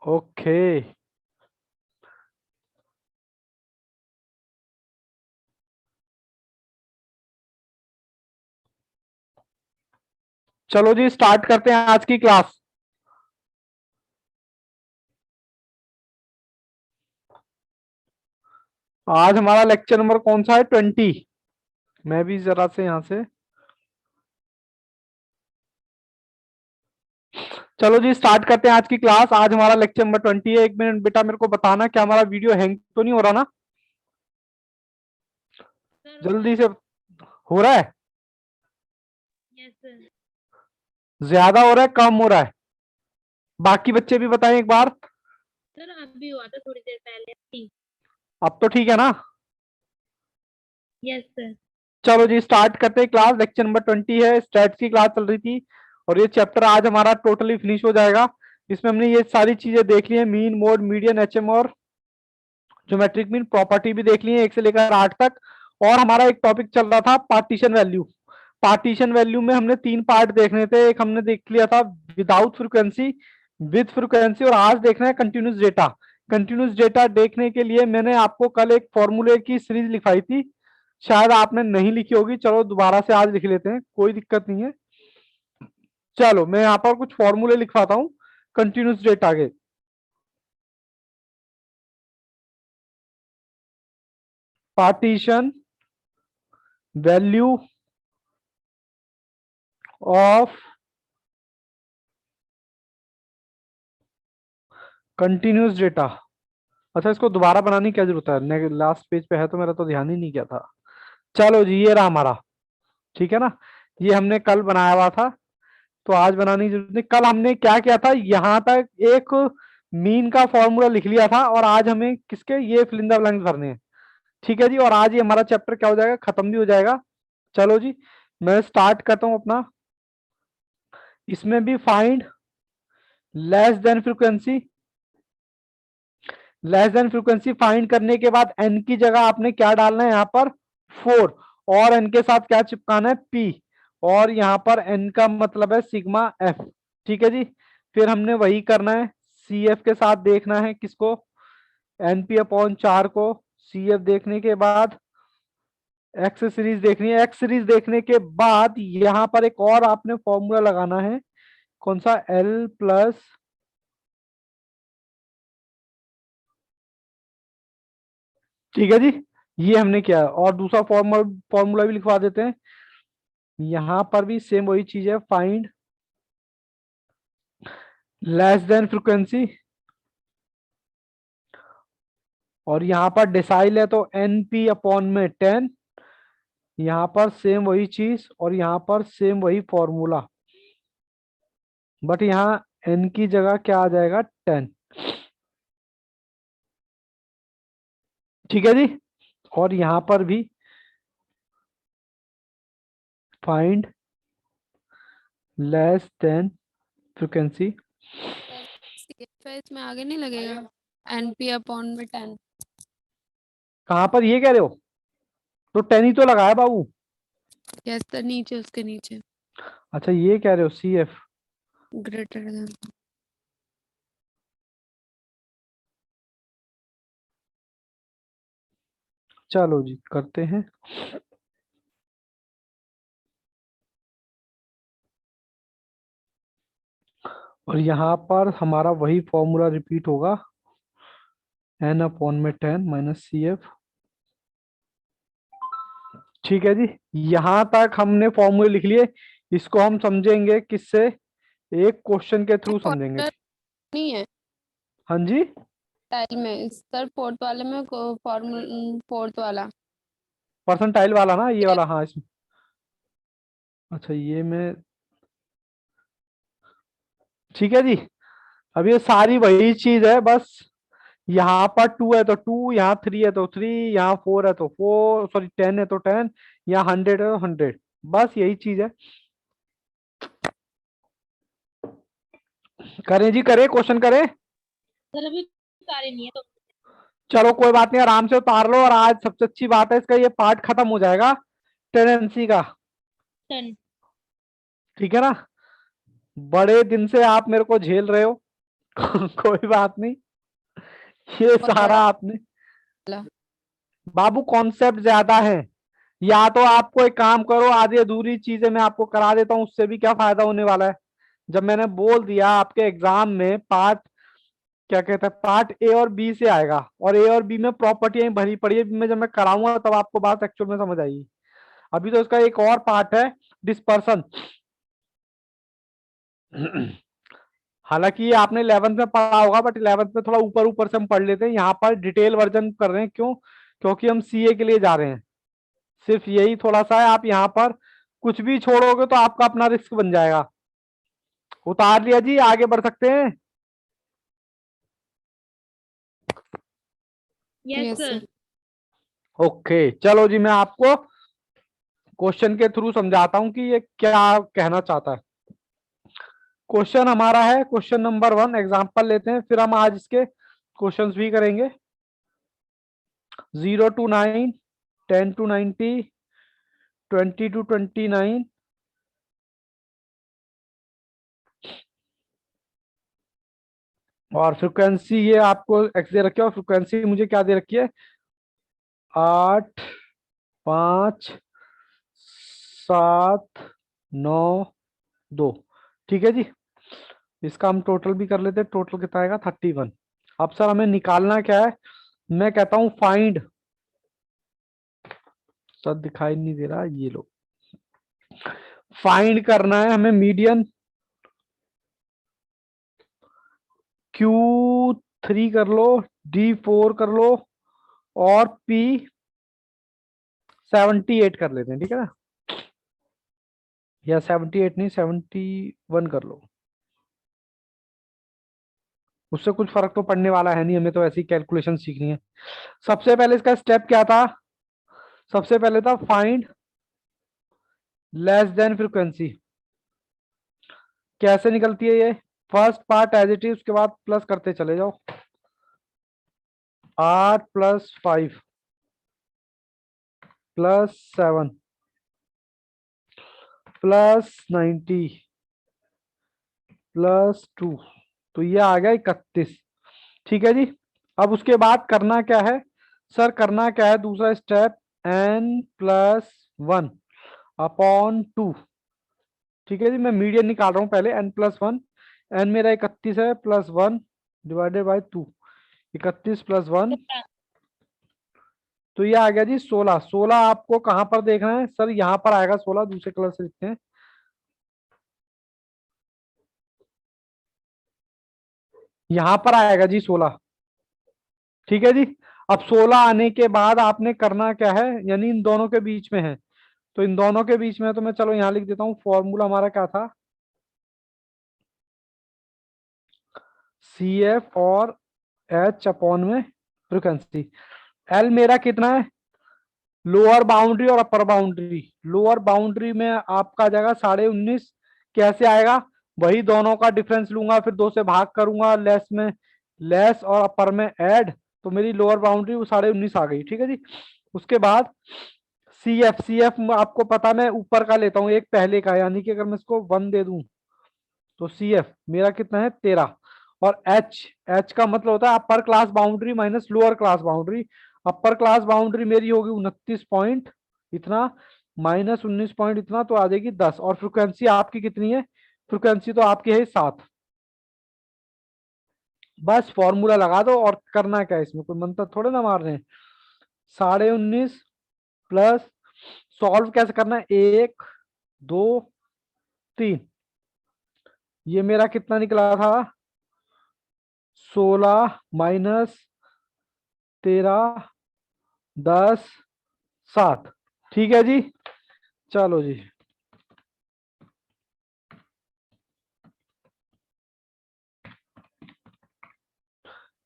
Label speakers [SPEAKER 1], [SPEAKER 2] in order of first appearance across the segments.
[SPEAKER 1] Okay. चलो जी start करते हैं आज की क्लास। आज हमारा लेक्चर नंबर कौन सा है? 20। मैं भी जरा से यहां से, चलो जी स्टार्ट करते हैं आज की क्लास। आज हमारा लेक्चर नंबर 20 है। एक मिनट बेटा, मेरे को बताना क्या हमारा वीडियो हैंग तो नहीं हो रहा ना?
[SPEAKER 2] सर हो रहा
[SPEAKER 1] जल्दी
[SPEAKER 2] है।
[SPEAKER 1] से। हो रहा है?
[SPEAKER 2] Yes sir.
[SPEAKER 1] ज्यादा हो रहा है, कम हो रहा है? बाकी बच्चे भी बताएं एक बार।
[SPEAKER 2] सर अभी हुआ था थोड़ी देर पहले।
[SPEAKER 1] अब तो ठीक है ना?
[SPEAKER 2] Yes sir.
[SPEAKER 1] चलो जी स्टार्ट करते हैं क्लास। लेक्चर नंबर 20 है, स्टैट्स की क्लास चल रही थी और ये चैप्टर आज हमारा टोटली फिनिश हो जाएगा। इसमें हमने ये सारी चीजें देख ली है, मीन, मोड, मीडियन, एचएम और ज्योमेट्रिक मीन प्रॉपर्टी भी देख ली है 1 से लेकर 8 तक। और हमारा एक टॉपिक चल रहा था पार्टीशन वैल्यू। पार्टीशन वैल्यू में हमने 3 पार्ट देखने थे। एक हमने देख लिया था विदाउट फ्रीक्वेंसी, विद फ्रीक्वेंसी, और आज देखना है कंटिन्यूस डेटा। कंटिन्यूस डेटा देखने के लिए मैंने आपको कल एक फॉर्मूले की सीरीज लिखाई थी, शायद आपने नहीं लिखी होगी। चलो दोबारा से आज लिख लेते हैं, कोई दिक्कत नहीं है। चलो मैं यहाँ पर कुछ फॉर्मूले लिखवाता हूँ कंटिन्यूस डेटा के। Partition value of continuous data. अच्छा, इसको दोबारा बनाने की क्या जरूरत है? लास्ट पेज पे है तो मेरा तो ध्यान ही नहीं किया था। चलो जी ये रहा हमारा, ठीक है ना? ये हमने कल बनाया हुआ था, तो आज बनाने की जरूरत नहीं। कल हमने क्या किया था, यहां तक एक मीन का फॉर्मूला लिख लिया था और आज हमें किसके ये फिल इन द ब्लैंक्स भरने हैं। ठीक है जी, और आज ये हमारा चैप्टर क्या हो जाएगा, खत्म भी हो जाएगा। चलो जी मैं स्टार्ट करता हूं अपना। इसमें भी find less than frequency. Less than frequency find करने के बाद एन की जगह आपने क्या डालना है यहाँ पर, 4, और एन के साथ क्या चिपकाना है, पी, और यहाँ पर एन का मतलब है सिग्मा एफ। ठीक है जी, फिर हमने वही करना है सी एफ के साथ। देखना है किसको, एन पी अपॉन 4 को। सी एफ देखने के बाद एक्स सीरीज देखनी है। एक्स सीरीज देखने के बाद यहाँ पर एक और आपने फॉर्मूला लगाना है, कौन सा, एल प्लस, ठीक है जी, ये हमने किया। और दूसरा फॉर्मूला भी लिखवा देते हैं। यहां पर भी सेम वही चीज है, फाइंड लेस देन फ्रीक्वेंसी, और यहां पर डिसाइल है तो एन पी अपॉन में 10। यहां पर सेम वही चीज और यहां पर सेम वही फॉर्मूला, बट यहाँ एन की जगह क्या आ जाएगा, 10। ठीक है जी, और यहां पर भी find less than frequency.
[SPEAKER 3] Sir CFS में आगे नहीं लगेगा, NP अपॉन में 10।
[SPEAKER 1] कहां पर ये कह रहे हो? तो 10 ही तो लगाया बाबू।
[SPEAKER 3] यस सर, नीचे उसके नीचे
[SPEAKER 1] अच्छा ये कह रहे हो सी एफ।
[SPEAKER 3] Greater than.
[SPEAKER 1] चलो जी करते हैं। और यहाँ पर हमारा वही फॉर्मूला रिपीट होगा, एन अपॉन में 10 माइनस सी एफ। ठीक है जी, यहां तक हमने फॉर्मूले लिख लिए। इसको हम समझेंगे किससे, एक क्वेश्चन के थ्रू समझेंगे।
[SPEAKER 3] क्वार्टर नहीं है
[SPEAKER 1] हाँ जी,
[SPEAKER 3] टाइल में सर, फोर्थ वाले में फॉर्मूला, फोर्थ वाला।
[SPEAKER 1] परसेंटाइल वाला ना, ये
[SPEAKER 3] Yes,
[SPEAKER 1] वाला, हाँ इसमें। अच्छा ये मैं, ठीक है जी। अब ये सारी वही चीज है, बस यहाँ पर 2 है तो 2, यहाँ 3 है तो 3, यहाँ 4 है तो 4, सॉरी 10 है तो 10, यहाँ 100 है तो 100। बस यही चीज है। करें जी, करें, क्वेश्चन करें।
[SPEAKER 2] सर अभी कार्य नहीं है तो
[SPEAKER 1] चलो कोई बात नहीं, आराम से उतार लो। और आज सबसे अच्छी बात है, इसका ये पार्ट खत्म हो जाएगा टेनेंसी का।
[SPEAKER 2] 10।
[SPEAKER 1] ठीक है ना? बड़े दिन से आप मेरे को झेल रहे हो, कोई बात नहीं, ये
[SPEAKER 3] बहुत
[SPEAKER 1] सारा
[SPEAKER 3] बड़ा
[SPEAKER 1] आपने,
[SPEAKER 3] वाला।
[SPEAKER 1] बाबू कॉन्सेप्ट ज्यादा है। या तो आपको एक काम करो, आधी अधूरी चीजें मैं आपको करा देता हूँ, उससे भी क्या फायदा होने वाला है। जब मैंने बोल दिया आपके एग्जाम में पार्ट, क्या कहते हैं, पार्ट ए और बी से आएगा, और ए और बी में प्रॉपर्टी भरी पड़ी है, मैं जब मैं कराऊंगा तब आपको बात एक्चुअल में समझ आएगी। अभी तो इसका एक और पार्ट है, डिस्पर्सन। हालांकि ये आपने 11th में पढ़ा होगा, बट 11th में थोड़ा ऊपर ऊपर से हम पढ़ लेते हैं, यहाँ पर डिटेल वर्जन कर रहे हैं। क्यों? क्योंकि हम सीए के लिए जा रहे हैं। सिर्फ यही थोड़ा सा है, आप यहाँ पर कुछ भी छोड़ोगे तो आपका अपना रिस्क बन जाएगा। उतार लिया जी, आगे बढ़ सकते हैं।
[SPEAKER 2] Yes
[SPEAKER 3] yes
[SPEAKER 2] sir.
[SPEAKER 3] Sir.
[SPEAKER 1] Okay चलो जी, मैं आपको क्वेश्चन के थ्रू समझाता हूं कि ये क्या कहना चाहता है। क्वेश्चन हमारा है क्वेश्चन नंबर 1, एग्जाम्पल लेते हैं, फिर हम आज इसके क्वेश्चंस भी करेंगे। 0 to 9, 10 to 90, 20 to 29, और फ्रिक्वेंसी ये आपको एक्स दे रखी है, और फ्रिक्वेंसी मुझे क्या दे रखी है, 8, 5, 7, 9, 2। ठीक है जी, इसका हम टोटल भी कर लेते हैं। टोटल कितना आएगा, 31। अब सर हमें निकालना क्या है, मैं कहता हूं फाइंड, सर दिखाई नहीं दे रहा, ये लो, फाइंड करना है हमें मीडियन Q3 कर लो, D4 कर लो, और P78 कर लेते हैं, ठीक है ना, या 78 नहीं, 71 कर लो। उससे कुछ फर्क तो पड़ने वाला है नहीं, हमें तो ऐसी कैलकुलेशन सीखनी है। सबसे पहले इसका स्टेप क्या था, सबसे पहले था फाइंड लेस देन फ्रीक्वेंसी। कैसे निकलती है ये, first part as it is, उसके बाद प्लस करते चले जाओ। 8 + 5 + 7 + 90 + 2, तो ये आ गया 31। ठीक है जी, अब उसके बाद करना क्या है, सर करना क्या है, दूसरा स्टेप, n+1/2। ठीक है जी, मैं मीडियन निकाल रहा हूं पहले, n+1, n मेरा 31 है, +1/2, 31 + 1, तो ये आ गया जी 16। 16 आपको कहां पर देखना है, सर यहां पर आएगा 16, दूसरे कलर से लिखते हैं, यहां पर आएगा जी 16। ठीक है जी, अब 16 आने के बाद आपने करना क्या है, यानी इन दोनों के बीच में है, तो इन दोनों के बीच में, तो मैं चलो यहां लिख देता हूं, फॉर्मूला हमारा क्या था, CF और H/में फ्रिक्वेंसी। L मेरा कितना है, लोअर बाउंड्री और अपर बाउंड्री। लोअर बाउंड्री में आपका जाएगा 19.5। कैसे आएगा, वही दोनों का डिफरेंस लूंगा, फिर 2 से भाग करूंगा, लेस में लेस और अपर में ऐड, तो मेरी लोअर बाउंड्री वो 19.5 आ गई। ठीक है जी, उसके बाद सी एफ आपको पता, मैं ऊपर का लेता हूँ एक पहले का, यानी कि अगर मैं इसको 1 दे दूं, तो CF मेरा कितना है, 13। और एच का मतलब होता है upper class boundary minus lower class boundary. Upper class boundary मेरी होगी 29 पॉइंट इतना, माइनस 19 पॉइंट इतना, तो आ जाएगी 10। और फ्रिक्वेंसी आपकी कितनी है, फ्रिक्वेंसी तो आपकी है 7। बस फॉर्मूला लगा दो, और करना क्या है, इसमें कोई मंत्र थोड़े ना मार रहे हैं। 19.5 प्लस, सॉल्व कैसे करना है, 1, 2, 3, ये मेरा कितना निकला था, 16 माइनस 13, 10, 7। ठीक है जी, चलो जी,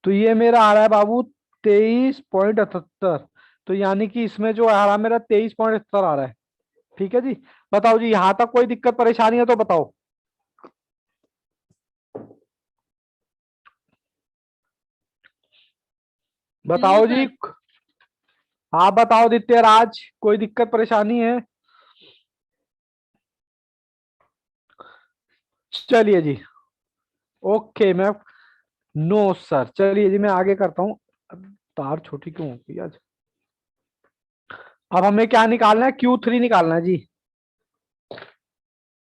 [SPEAKER 1] तो ये मेरा आ रहा है बाबू 23.78, तो यानी कि इसमें जो आ रहा है मेरा 23.78 आ रहा है। ठीक है जी, बताओ जी, यहां तक कोई दिक्कत परेशानी है तो बताओ।
[SPEAKER 2] नो
[SPEAKER 1] बताओ जी,
[SPEAKER 2] सर।
[SPEAKER 1] हाँ बताओ दित्य राज, कोई दिक्कत परेशानी है, चलिए जी, ओके, मैं नो सर। चलिए जी मैं आगे करता हूँ। तार छोटी क्यों हो गई आज। अब हमें क्या निकालना है, Q3 निकालना है जी।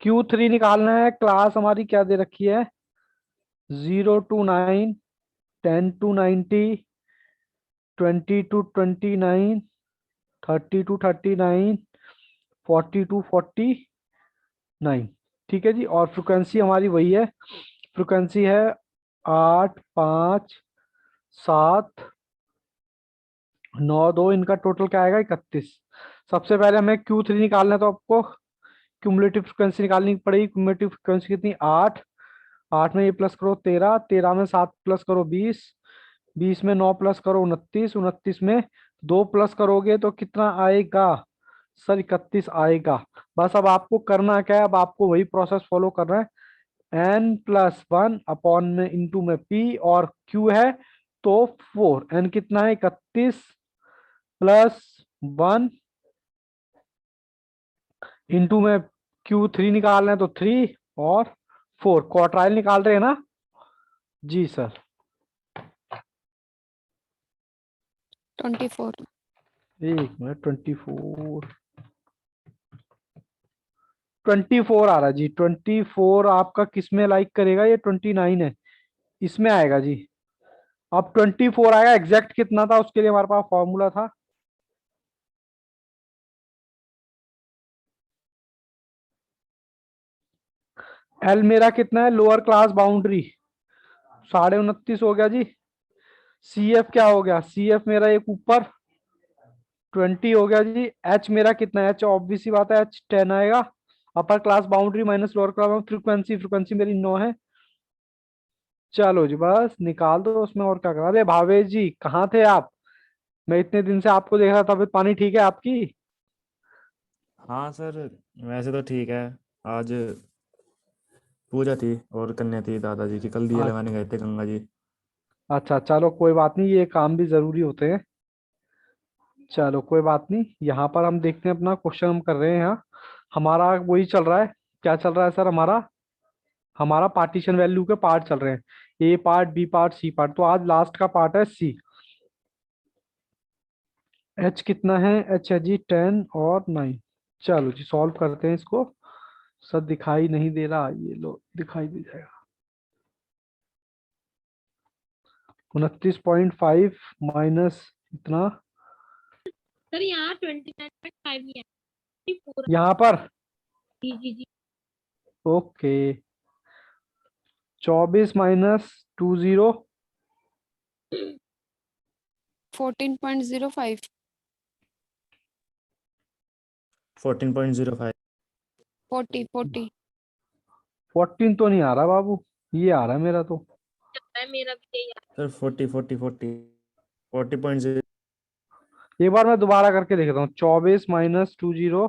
[SPEAKER 1] Q3 निकालना है। क्लास हमारी क्या दे रखी है, 0 to 9, 10 to 90, 20 to 29, 30 to 39, 40 to 49। ठीक है जी। और फ्रिक्वेंसी हमारी वही है, फ्रिक्वेंसी है 8, 5, 7, 9, 2। इनका टोटल क्या आएगा, 31। सबसे पहले हमें Q3 निकालना है, तो आपको क्यूमुलेटिव फ्रिक्वेंसी निकालनी पड़ेगी। क्यूमुलेटिव फ्रिक्वेंसी कितनी, 8। 8 में ये प्लस करो 13, 13 में 7 प्लस करो 20, 20 में 9 प्लस करो 29, 29 में 2 प्लस करोगे तो कितना आएगा सर, 31 आएगा। बस अब आपको करना क्या है, अब आपको वही प्रोसेस फॉलो करना है। n+1 अपॉन में इंटू में p, और q है तो 4। n कितना है, 31 प्लस 1 इंटू में Q3 निकालना है तो 3 और 4। क्वार्टाइल निकाल रहे हैं ना जी सर।
[SPEAKER 3] 24।
[SPEAKER 1] 1 मिनट, 24 आ रहा है जी। 24 आपका किस में लाइक करेगा, ये 29 है, इसमें आएगा जी। अब 24 आएगा। एग्जैक्ट कितना था उसके लिए हमारे पास फॉर्मूला था, एल मेरा कितना है, लोअर क्लास बाउंड्री 29.5 हो गया जी। सी एफ क्या हो गया, सी एफ मेरा एक ऊपर 20 हो गया जी। एच मेरा कितना है, एच ऑब्वियस सी बात है, एच 10 आएगा। Upper class boundary minus lower class frequency, frequency मेरी 9 है। चलो जी बस निकाल दो उसमें, और क्या करा। अरे भावेश जी कहाँ थे आप, मैं इतने दिन से आपको देख रहा था। तबीयत पानी ठीक है आपकी।
[SPEAKER 4] हाँ सर, वैसे तो ठीक है। आज पूजा थी और कन्या थी दादाजी की, कल दिया लगाने गए थे गंगा जी।
[SPEAKER 1] अच्छा चलो कोई बात नहीं, ये काम भी जरूरी होते हैं। चलो कोई बात नहीं। यहाँ पर हम देखते हैं अपना क्वेश्चन हम कर रहे हैं यहाँ। हमारा वही चल रहा है। क्या चल रहा है सर, हमारा हमारा पार्टीशन वैल्यू के पार्ट चल रहे हैं, A part, B part, C part. तो आज लास्ट का पार्ट है सी। एच कितना है, एच है जी 10 और 9। चलो जी सॉल्व करते हैं इसको। सर दिखाई नहीं दे रहा, ये लो दिखाई दे जाएगा। 29.5 माइनस इतना,
[SPEAKER 2] सर यहाँ 29.5 ही है, पूरा।
[SPEAKER 1] यहाँ पर
[SPEAKER 2] जी जी जी।
[SPEAKER 1] ओके। 24 माइनस 20,
[SPEAKER 3] 14.05।
[SPEAKER 4] 14.05।
[SPEAKER 3] 40।
[SPEAKER 1] 14 तो नहीं आ रहा बाबू, ये आ रहा है मेरा तो।
[SPEAKER 2] चलता है मेरा भी यही है।
[SPEAKER 4] सर 40
[SPEAKER 1] एक बार मैं दोबारा करके देखता हूँ। 24 माइनस 20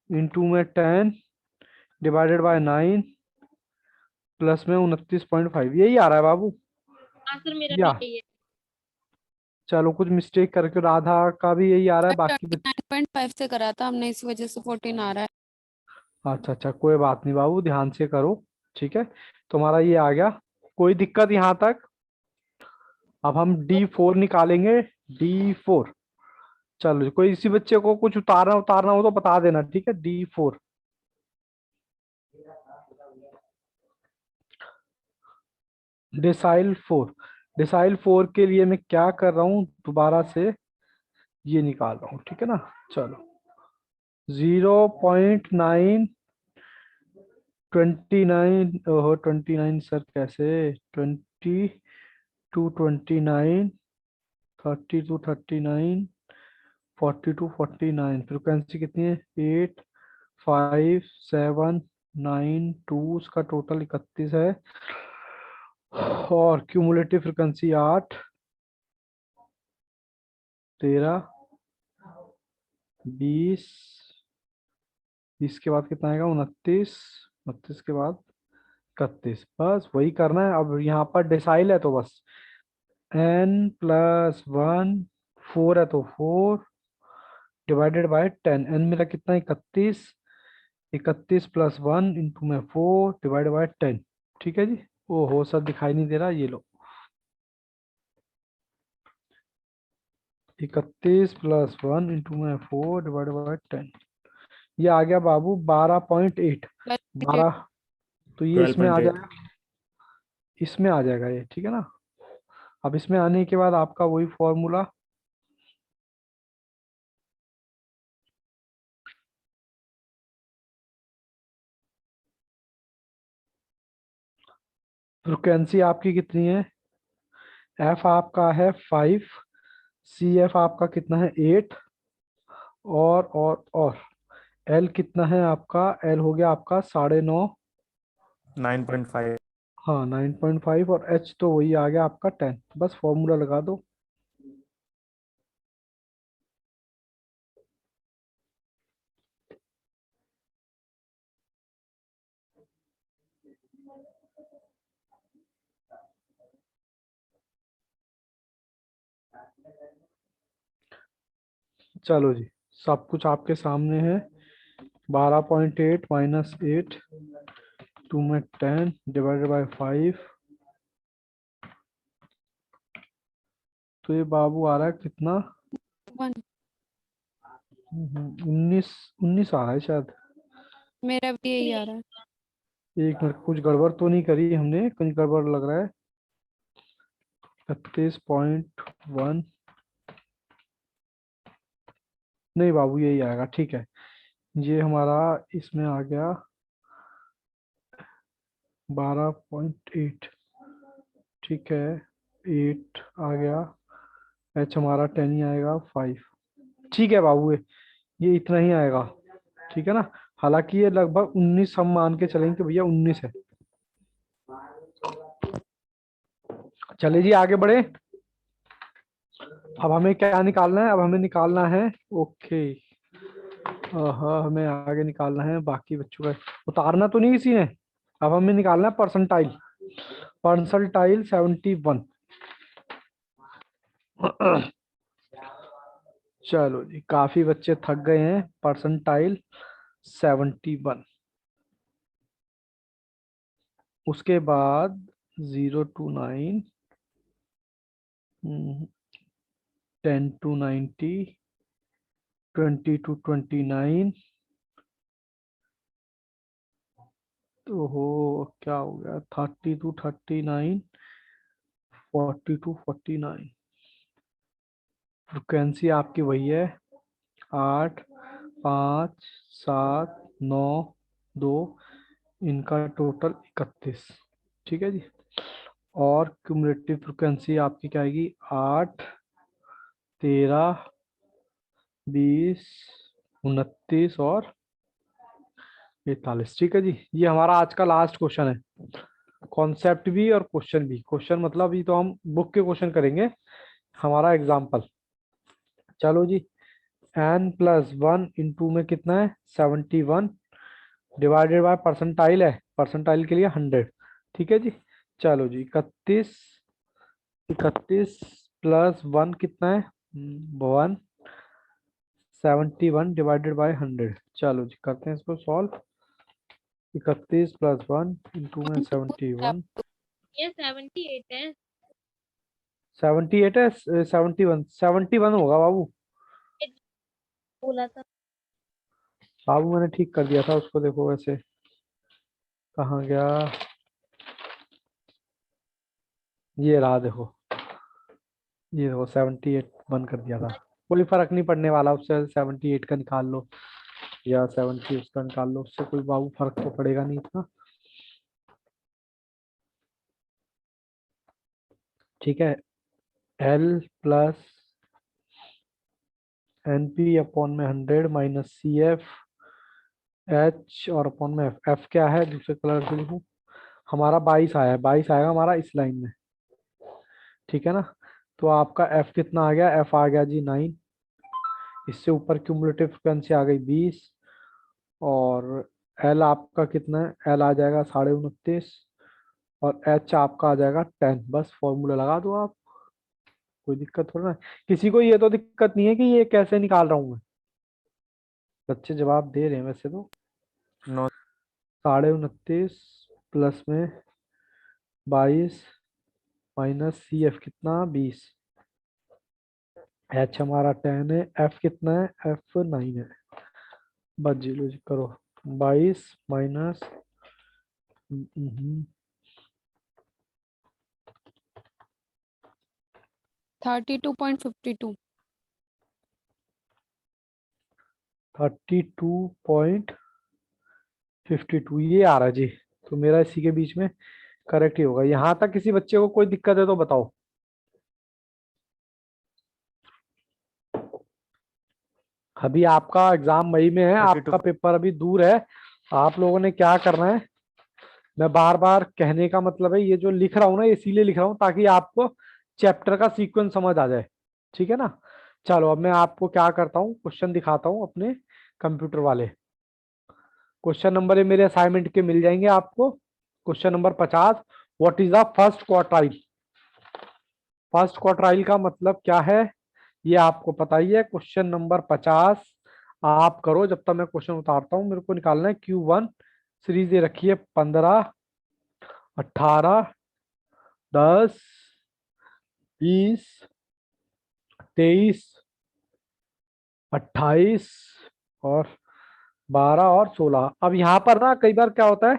[SPEAKER 1] इंटू में 10 डिवाइडेड बाय 9 प्लस में 29.5, यही आ रहा है बाबू।
[SPEAKER 2] हाँ सर मेरा भी
[SPEAKER 1] या
[SPEAKER 2] यही है।
[SPEAKER 1] चलो कुछ मिस्टेक करके राधा का भी यही आ रहा है, बाकी
[SPEAKER 3] 39.5 से करा था हमने, इस वजह से 14 आ रहा है।
[SPEAKER 1] अच्छा अच्छा कोई बात नहीं बाबू, ध्यान से करो। ठीक है, तुम्हारा ये आ गया, कोई दिक्कत यहाँ तक। अब हम D4 निकालेंगे। D4। चलो जी, कोई इसी बच्चे को कुछ उतारना उतारना हो तो बता देना, ठीक है। D4 decyl 4। डेसाइल 4 के लिए मैं क्या कर रहा हूँ, दोबारा से ये निकाल रहा हूँ, ठीक है ना। चलो 0.9, 29, ओहो 29 सर कैसे, 20 to 29, 30 to 39, 40 to 49। फ्रिक्वेंसी कितनी है, 8, 5, 7, 9, 2। उसका टोटल 31 है। और क्यूमुलेटिव फ्रिक्वेंसी 8, 13, 20, 20 के बाद कितना आएगा, 29, 29 के बाद 31। बस वही करना है। अब यहाँ पर डिसाइल है तो बस n+1, 4 है तो 4 डिवाइडेड बाय 10। n मेरा कितना है, 31, 31 प्लस 1 इंटू में 4 डिवाइडेड बाय 10। ठीक है जी। ओहो सर दिखाई नहीं दे रहा, ये लो 31 प्लस 1 इंटू में 4 डिवाइड बाई 10, ये आ गया बाबू 12.8। 12, तो ये इसमें आ
[SPEAKER 4] 12.8।
[SPEAKER 1] जाएगा, इसमें आ जाएगा ये, ठीक है ना। अब इसमें आने के बाद आपका वही फॉर्मूला, फ्रिक्वेंसी आपकी कितनी है, एफ आपका है 5, सी एफ आपका कितना है 8, और एल कितना है आपका, एल हो गया आपका 9.5,
[SPEAKER 4] 9.5।
[SPEAKER 1] हाँ 9.5, और एच तो वही आ गया आपका 10। बस फॉर्मूला लगा दो। चलो जी, सब कुछ आपके सामने है। 12.8 माइनस 8, 2 में 10 डिवाइडेड बाई 5, तो ये बाबू आ रहा है कितना,
[SPEAKER 3] 1।
[SPEAKER 1] 19, 19 आ रहा है शायद।
[SPEAKER 3] मेरा भी यही आ रहा है।
[SPEAKER 1] एक मिनट, कुछ गड़बड़ तो नहीं करी हमने, कुछ गड़बड़ लग रहा है। 31.1, नहीं बाबू यही आएगा, ठीक है। ये हमारा इसमें आ गया 12.8, ठीक है, 8 आ गया, एच हमारा 10 ही आएगा, 5, ठीक है बाबू, ये इतना ही आएगा, ठीक है ना। हालांकि ये लगभग 19 हम मान के चलेंगे कि भैया 19 है। चले जी आगे बढ़े। अब हमें क्या निकालना है, अब हमें निकालना है, ओके, हाँ हमें आगे निकालना है, बाकी बच्चों का उतारना तो नहीं किसी ने। अब हमें निकालना है परसेंटाइल, परसेंटाइल 71। चलो जी, काफी बच्चे थक गए हैं। परसेंटाइल 71, उसके बाद 0 to 9, 10 to 90, 20 to 29, तो हो क्या हो गया, 30 to 39, 40 to 49। फ्रिक्वेंसी आपकी वही है, 8, 5, 7, 9, 2, इनका टोटल 31, ठीक है जी। और क्यूमुलेटिव फ्रिक्वेंसी आपकी क्या आएगी, 8, 13, 20, 29 और 41, ठीक है जी। ये हमारा आज का लास्ट क्वेश्चन है, कॉन्सेप्ट भी और क्वेश्चन भी। क्वेश्चन मतलब ये तो हम बुक के क्वेश्चन करेंगे, हमारा एग्जाम्पल। चलो जी, n प्लस 1 इंटू में कितना है 71, डिवाइडेड बाय परसेंटाइल है, परसेंटाइल के लिए 100, ठीक है जी। चलो जी, 31, 31 प्लस 1 कितना है 1, 71 डिवाइडेड बाय 100। चलो जी करते हैं इसको सॉल्व। 31 प्लस 1 इंटू में 71,
[SPEAKER 2] ये 78 है।
[SPEAKER 1] 78 है, 71, 71 होगा बाबू।
[SPEAKER 2] बोला था।
[SPEAKER 1] बाबू मैंने ठीक कर दिया था उसको, देखो वैसे कहाँ गया, ये रहा देखो, ये देखो 78 बंद कर दिया था। कोई फर्क नहीं पड़ने वाला उससे, 78 का निकाल लो या 70 उसका निकाल लो, उससे कोई बाबू फर्क तो पड़ेगा नहीं इतना, ठीक है। L plus n p upon में 100 माइनस सी एफ एच और अपॉन में एफ, एफ क्या है दूसरे कलर से लिखूं, हमारा 22 आया है, 22 आएगा हमारा इस लाइन में, ठीक है ना। तो आपका एफ कितना आ गया, एफ आ गया जी 9, इससे ऊपर क्यूमुलेटिव फ्रिक्वेंसी आ गई 20, और एल आपका कितना है, एल आ जाएगा 29.5, और एच आपका आ जाएगा 10। बस फॉर्मूला लगा दो आप, कोई दिक्कत थोड़ा ना। किसी को ये तो दिक्कत नहीं है कि ये कैसे निकाल रहा हूँ मैं, बच्चे जवाब दे रहे हैं वैसे तो।
[SPEAKER 4] 9।
[SPEAKER 1] 29.5 प्लस में 22 माइनस सी एफ कितना 20, एच हमारा 10 है, एफ कितना है, एफ 9 है। बस जी लो जी करो, 22 माइनस
[SPEAKER 3] 32.52।
[SPEAKER 1] 32.52 ये आ रहा है जी। तो मेरा इसी के बीच में करेक्ट ही होगा। यहाँ तक किसी बच्चे को कोई दिक्कत है तो बताओ। अभी आपका एग्जाम मई में है,
[SPEAKER 4] 32।
[SPEAKER 1] आपका पेपर अभी दूर है। आप लोगों ने क्या करना है, मैं बार बार कहने का मतलब है, ये जो लिख रहा हूँ ना इसीलिए लिख रहा हूँ ताकि आपको चैप्टर का सीक्वेंस समझ आ जाए। ठीक है ना। चलो अब मैं आपको क्या करता हूँ, क्वेश्चन दिखाता हूँ अपने कंप्यूटर वाले। क्वेश्चन नंबर ये मेरे असाइनमेंट के मिल जाएंगे आपको। Question number 50, what is the first quartile. First quartile का मतलब क्या है ये आपको पता ही है। क्वेश्चन नंबर 50 आप करो, जब तक मैं क्वेश्चन उतारता हूँ। मेरे को निकालना है Q1 सीरीज ये रखी है 15, 18, 10, 20, 23, 28 और 12 और 16। अब यहाँ पर ना कई बार क्या होता है,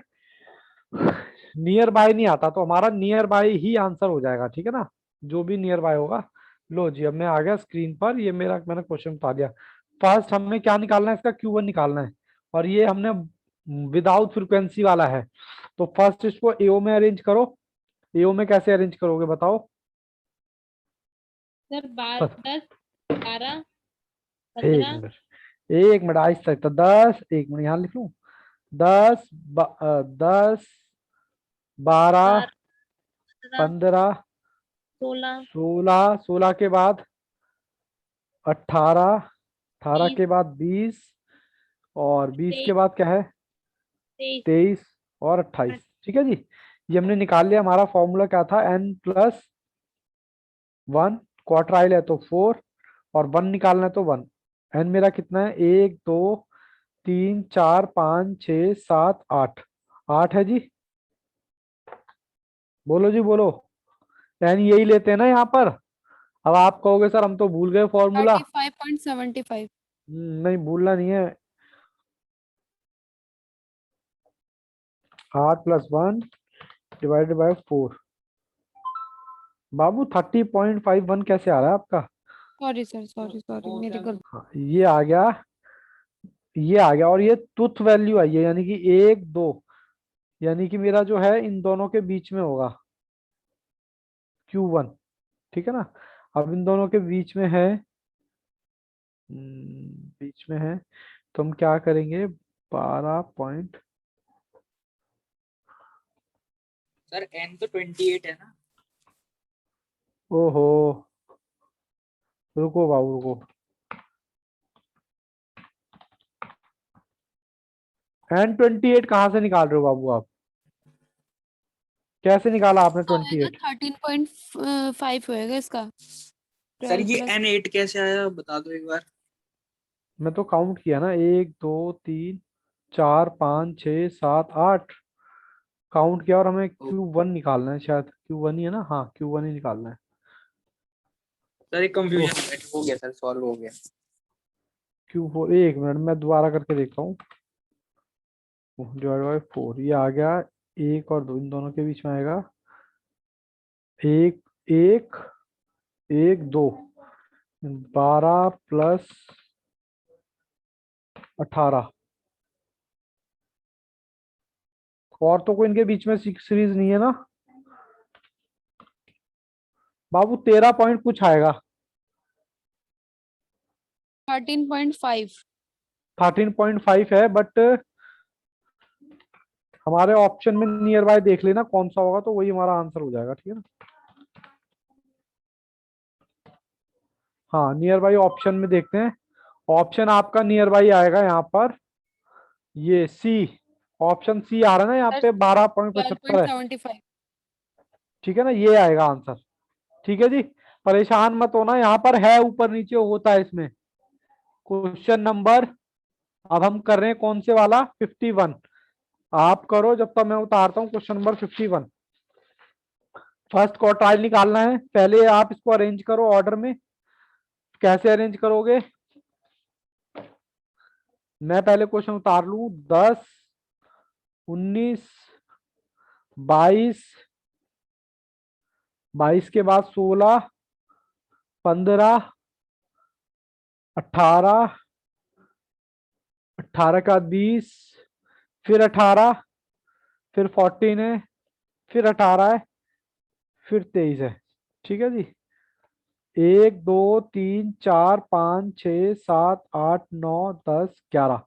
[SPEAKER 1] नियर बाय नहीं आता, तो हमारा नियर बाय ही आंसर हो जाएगा। ठीक है ना, जो भी नियर बाय होगा। लो जी अब मैं आ गया स्क्रीन पर, ये मेरा मैंने क्वेश्चन बता दिया। फर्स्ट हमें क्या निकालना है, इसका Q1 निकालना है। और ये हमने विदाउट फ्रीक्वेंसी वाला है। तो फर्स्ट इसको एओ में अरेंज करो। एओ में कैसे अरेंज करोगे बताओ।
[SPEAKER 2] सर 10, 12,
[SPEAKER 1] एक
[SPEAKER 2] 15,
[SPEAKER 1] मिनट, एक मिनट आहिस्ता आहिस्ता, 10, एक मिनट यहाँ लिख लूं। 10, 10, 12,
[SPEAKER 2] 12, 15,
[SPEAKER 1] 15,
[SPEAKER 2] 16,
[SPEAKER 1] 16, 16 के बाद 18, 18
[SPEAKER 2] 20,
[SPEAKER 1] के बाद 20 और 20 के
[SPEAKER 2] 23,
[SPEAKER 1] बाद क्या है,
[SPEAKER 2] 23,
[SPEAKER 1] 23 और 28। ठीक है जी, ये हमने निकाल लिया। हमारा फॉर्मूला क्या था, n+1, क्वार्टाइल है तो 4 और 1 निकालना है तो 1। n मेरा कितना है, 1 2 3 4 5 6 7 8, 8 है जी। बोलो जी बोलो, n यही लेते हैं ना यहाँ पर। अब आप कहोगे सर हम तो भूल गए फॉर्मूला।
[SPEAKER 3] 35.75।
[SPEAKER 1] नहीं भूलना नहीं है। 8+1 डिवाइडेड बाय 4। बाबू 30.51 कैसे आ रहा है आपका।
[SPEAKER 3] सॉरी सर, सॉरी सॉरी, मेरी गलती।
[SPEAKER 1] हाँ, ये आ गया, ये आ गया। और ये तुथ वैल्यू आई है, यानी कि 1 2, यानी कि मेरा जो है इन दोनों के बीच में होगा Q1। ठीक है ना। अब इन दोनों के बीच में है, बीच में है, तो हम क्या करेंगे, 12
[SPEAKER 5] सर n तो 28 है ना।
[SPEAKER 1] ओहो, रुको बाबू रुको। N28 कहाँ से निकाल रहे हो बाबू आप, कैसे निकाला आपने
[SPEAKER 3] होएगा
[SPEAKER 1] 28।
[SPEAKER 3] 13.5 होएगा इसका।
[SPEAKER 5] सर
[SPEAKER 3] 12
[SPEAKER 5] ये
[SPEAKER 3] प्लस।
[SPEAKER 5] n8 कैसे आया बता दो एक बार।
[SPEAKER 1] मैं तो काउंट किया ना, 1 2 3 4 5 6 7 8 काउंट किया। और हमें Q1 निकालना है, शायद Q1 ही है ना, हाँ Q1 ही निकालना है।
[SPEAKER 5] सर एक
[SPEAKER 1] तो
[SPEAKER 5] कंफ्यूजन हो गया सर, सॉल्व हो गया।
[SPEAKER 1] Q4, एक मिनट मैं दोबारा करके देखता हूँ। डिवाइड बाय 4 ये आ गया, 1 और 2 इन दोनों के बीच में आएगा, 1 1 1 2, 12+18। और तो कोई इनके बीच में सीरीज नहीं है ना बाबू, 13 पॉइंट कुछ आएगा।
[SPEAKER 3] 13.5।
[SPEAKER 1] 13.5 है, बट हमारे ऑप्शन में नियर बाय देख लेना कौन सा होगा, तो वही हमारा आंसर हो जाएगा। ठीक है ना। हाँ नियर बाय ऑप्शन में देखते हैं। ऑप्शन आपका नियर बाय आएगा यहाँ पर, ये सी, ऑप्शन सी आ रहा है ना यहाँ
[SPEAKER 3] सर
[SPEAKER 1] पे, 12.75 है।
[SPEAKER 3] 12.75।
[SPEAKER 1] ठीक है ना, ये आएगा आंसर। ठीक है जी, परेशान मत होना, यहाँ पर है ऊपर नीचे होता है इसमें। क्वेश्चन नंबर, अब हम कर रहे हैं कौन से वाला, 51। आप करो जब तक मैं उतारता हूँ क्वेश्चन नंबर 51। फर्स्ट क्वार्टाइल निकालना है, पहले आप इसको अरेंज करो ऑर्डर में। कैसे अरेंज करोगे? मैं पहले क्वेश्चन उतार लूं। 10, 19, 22, 22 के बाद 16, 15, 18, 18 का 20, फिर 18, फिर 14 है, फिर 18 है, फिर 23 है। ठीक है जी। 1, 2, 3, 4, 5, 6, 7, 8, 9, 10, 11।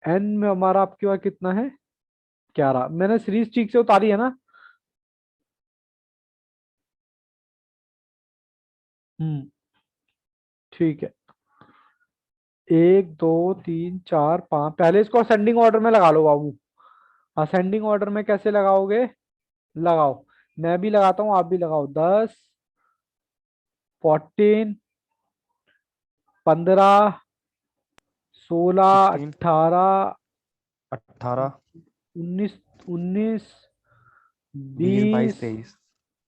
[SPEAKER 1] एन में हमारा आपके पास कितना है? 11। मैंने सीरीज ठीक से उतारी है ना? ठीक है। 1, 2, 3, 4, 5। पहले इसको असेंडिंग ऑर्डर में लगा लो बाबू। असेंडिंग ऑर्डर में कैसे लगाओगे? लगाओ, मैं भी लगाता हूँ, आप भी लगाओ। 10, 14, 15, 16,
[SPEAKER 4] 16,
[SPEAKER 1] 18,
[SPEAKER 4] 18,
[SPEAKER 1] 19, 19,
[SPEAKER 4] 20, 22,
[SPEAKER 1] 20,
[SPEAKER 4] 23।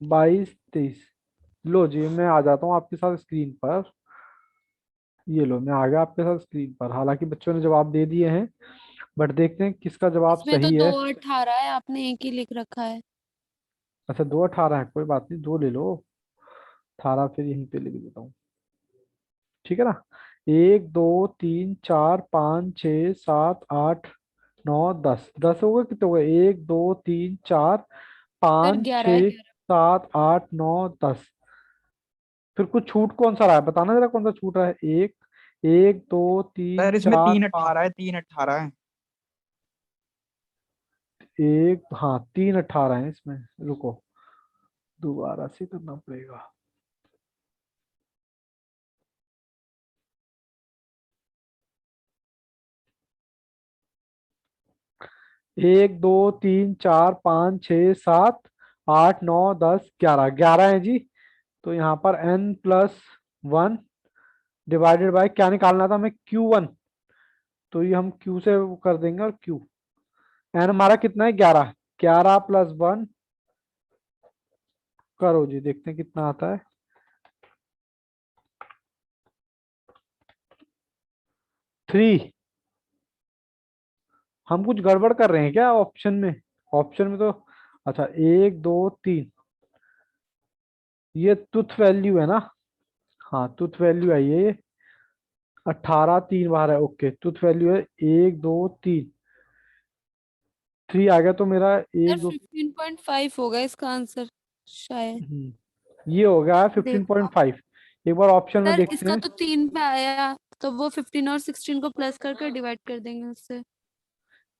[SPEAKER 1] 22, 23। लो जी, मैं आ जाता हूँ आपके साथ स्क्रीन पर। ये लो, मैं आ गया आपके साथ स्क्रीन पर। हालांकि बच्चों ने जवाब दे दिए हैं, बट देखते हैं किसका जवाब
[SPEAKER 3] इसमें तो
[SPEAKER 1] सही
[SPEAKER 3] दो
[SPEAKER 1] है।
[SPEAKER 3] 18 है, आपने एक ही लिख रखा है।
[SPEAKER 1] अच्छा, 2, 18 है, कोई बात नहीं, 2 ले लो। 18 फिर यहीं पे लिख देता हूँ। ठीक है ना? 1, 2, 3, 4, 5, 6, 7, 8, 9, 10। 10 हो गए? कितने हो गए? 1, 2, 3, 4,
[SPEAKER 3] सर
[SPEAKER 1] 5,
[SPEAKER 3] 11 है,
[SPEAKER 1] 6,
[SPEAKER 3] 11।
[SPEAKER 1] 7, 8, 9, 10। फिर कुछ छूट कौन सा रहा है? बताना जरा, कौन सा छूट रहा है? 1, 1, 2, 3,
[SPEAKER 5] सर इसमें
[SPEAKER 1] 4,
[SPEAKER 5] 3
[SPEAKER 1] 5।
[SPEAKER 5] 18 है, 3 18 है।
[SPEAKER 1] एक, हाँ, 3, 18 है इसमें। रुको, दोबारा से करना पड़ेगा। 1, 2, 3, 4, 5, 6, 7, 8, 9, 10, 11। 11 है जी। तो यहाँ पर n+1 डिवाइडेड बाय क्या निकालना था हमें? Q1। तो ये हम Q से वो कर देंगे, और Q n हमारा कितना है? 11। 11+1 करो जी, देखते हैं कितना आता है। 3। हम कुछ गड़बड़ कर रहे हैं क्या ऑप्शन में? ऑप्शन में तो, अच्छा, 1, 2, 3, ये तुथ वैल्यू है ना? हाँ, तुथ वैल्यू है ये। 18 3 बार है, ओके। तुथ वैल्यू है 1, 2, 3। 3 आ गया तो मेरा
[SPEAKER 3] सर
[SPEAKER 1] 1, 2।
[SPEAKER 3] 15.5 होगा इसका आंसर शायद।
[SPEAKER 1] ये हो गया है
[SPEAKER 3] देखो
[SPEAKER 1] 15.5। एक बार ऑप्शन में
[SPEAKER 3] सर,
[SPEAKER 1] देखते
[SPEAKER 3] इसका
[SPEAKER 1] हैं।
[SPEAKER 3] तो 3 पे आया, तो वो 15 और 16 को प्लस करके डिवाइड कर देंगे उससे।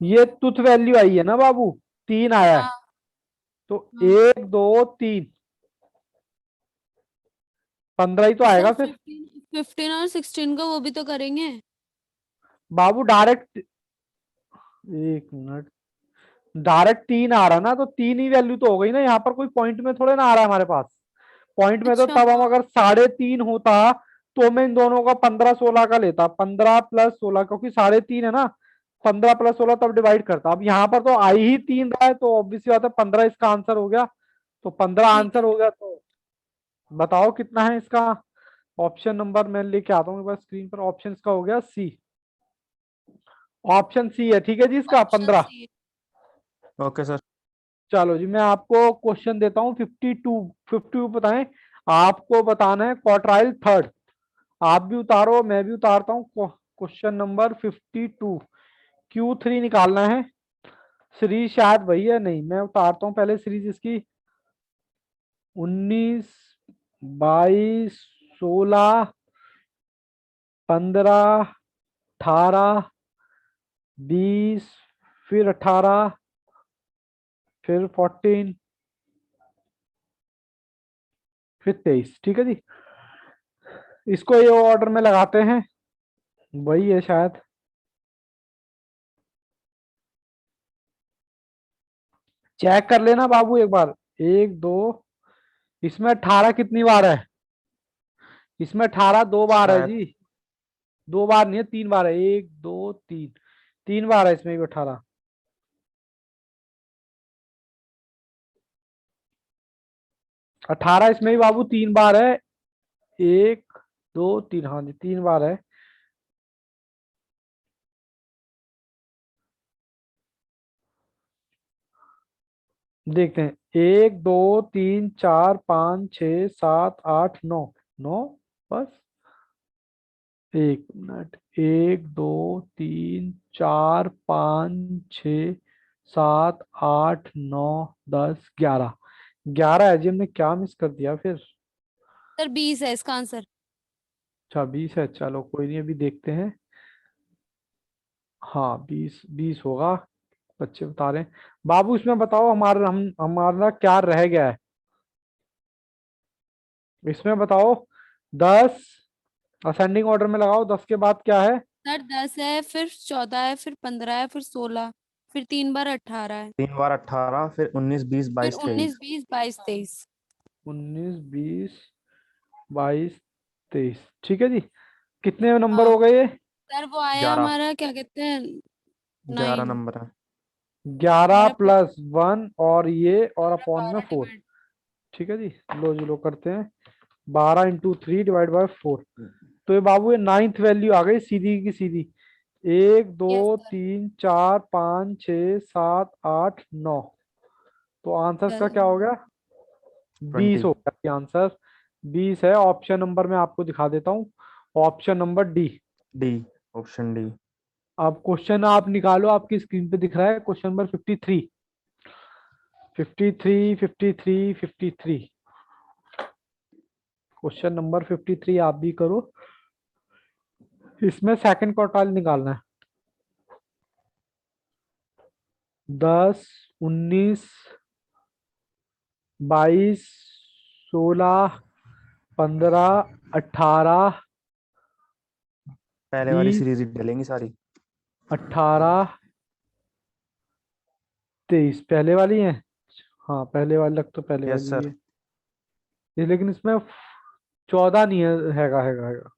[SPEAKER 1] ये तुथ वैल्यू आई है ना बाबू? 3 आया है।
[SPEAKER 3] हाँ
[SPEAKER 1] तो
[SPEAKER 3] हाँ।
[SPEAKER 1] 1, 2, 3, 15 ही तो
[SPEAKER 3] तो सर
[SPEAKER 1] आएगा फिर।
[SPEAKER 3] 15 और 16 को वो भी तो करेंगे।
[SPEAKER 1] बाबू डायरेक्ट, एक मिनट, डायरेक्ट 3 आ रहा ना, तो 3 ही वैल्यू तो हो गई ना। यहाँ पर कोई पॉइंट में थोड़े ना आ रहा है हमारे पास। पॉइंट में तो
[SPEAKER 3] अच्छा
[SPEAKER 1] तब हम,
[SPEAKER 3] हाँ।
[SPEAKER 1] अगर 3.5 होता तो मैं इन दोनों का 15 16 का लेता। 15+16, क्योंकि 3.5 है ना। 15+16 तब डिवाइड करता। अब यहाँ पर तो आई ही 3 रहा है, तो ऑब्वियसली बात है 15 इसका आंसर हो गया। तो 15
[SPEAKER 3] ठीक
[SPEAKER 1] आंसर
[SPEAKER 3] है।
[SPEAKER 1] हो गया। तो बताओ कितना है इसका? ऑप्शन नंबर मैं लेके आता हूँ एक बार स्क्रीन पर। ऑप्शन का हो गया सी। ऑप्शन सी है, ठीक है जी, इसका
[SPEAKER 3] ऑप्शन
[SPEAKER 1] 15।
[SPEAKER 3] सी।
[SPEAKER 4] Okay sir.
[SPEAKER 1] चलो जी, मैं आपको क्वेश्चन देता हूँ। 52, 52 बताएं। आपको बताना है क्वार्टाइल थर्ड। आप भी उतारो, मैं भी उतारता हूँ। क्वेश्चन नंबर 52, Q3 निकालना है। सीरीज शायद वही है, नहीं, मैं उतारता हूँ पहले सीरीज इसकी। 19, 22, 16, 15, 18, 20, फिर 18, फिर 14, फिर 23। ठीक है जी। इसको ये ऑर्डर में लगाते हैं, वही है शायद। चेक कर लेना बाबू एक बार। 1, 2, इसमें 18 कितनी बार है? इसमें 18 2 बार है
[SPEAKER 4] शायद
[SPEAKER 1] जी। 2 बार नहीं है, 3 बार है। 1, 2, 3, 3 बार है इसमें भी 18। 18 इसमें भी बाबू 3 बार है। 1, 2 3, हाँ जी 3 बार है। देखते हैं 1 2 3 4 5 6 7 8 9, 9 बस। 1 मिनट, 1 2 3 4 5 6 7 8 9 10 11, 11 है जी। हमने क्या मिस कर दिया फिर?
[SPEAKER 3] सर 20 है इसका आंसर।
[SPEAKER 1] अच्छा 20 है, चलो कोई नहीं, अभी देखते हैं। हाँ 20 20 होगा, बच्चे बता रहे हैं। बाबू इसमें बताओ हमारा क्या रह गया है इसमें बताओ। 10, असेंडिंग ऑर्डर में लगाओ, 10 के बाद क्या है?
[SPEAKER 3] सर 10 है, फिर 14 है, फिर 15 है, फिर 16, फिर 3 बार 18 है,
[SPEAKER 4] 3 बार 18, फिर 19 20
[SPEAKER 3] फिर
[SPEAKER 4] 22
[SPEAKER 3] 19
[SPEAKER 4] 23।
[SPEAKER 3] 20 22 23।
[SPEAKER 1] 19 20 22 23, ठीक है जी। कितने नंबर
[SPEAKER 3] हाँ
[SPEAKER 1] हो गए ये?
[SPEAKER 3] सर, वो आया
[SPEAKER 4] 11,
[SPEAKER 3] हमारा क्या कहते हैं,
[SPEAKER 4] 11
[SPEAKER 3] 9।
[SPEAKER 4] नंबर है।
[SPEAKER 1] 11
[SPEAKER 3] 11
[SPEAKER 1] प्लस 1 और ये और अपॉन में
[SPEAKER 3] 12
[SPEAKER 1] 4,
[SPEAKER 3] डिवाइड।
[SPEAKER 1] ठीक है जी। लो जी लो करते हैं, 12 × 3 / 4। तो ये बाबू ये 9th वैल्यू आ गई सीधी की सीधी। 1 2
[SPEAKER 3] यस सर।
[SPEAKER 1] 3 4 5 6 7 8 9। तो आंसर का
[SPEAKER 3] सर
[SPEAKER 1] क्या हो गया? 20
[SPEAKER 4] 20।
[SPEAKER 1] हो गया आंसर। 20 है। ऑप्शन नंबर में आपको दिखा देता हूँ, option number D.
[SPEAKER 4] D, option D.
[SPEAKER 1] अब क्वेश्चन आप निकालो, आपकी स्क्रीन पे दिख रहा है क्वेश्चन नंबर 53, 53 53 53। क्वेश्चन नंबर 53 आप भी करो। इसमें सेकंड क्वार्टाइल निकालना है। 10 19 22 16 15 18
[SPEAKER 4] पहले वाली
[SPEAKER 1] 20
[SPEAKER 4] सीरीज डलेंगी सारी।
[SPEAKER 1] 18 23 पहले वाली है। हाँ पहले वाली लग तो पहले
[SPEAKER 4] यस
[SPEAKER 1] वाली
[SPEAKER 4] सर।
[SPEAKER 1] है ये, लेकिन इसमें 14 नहीं है, हैगा।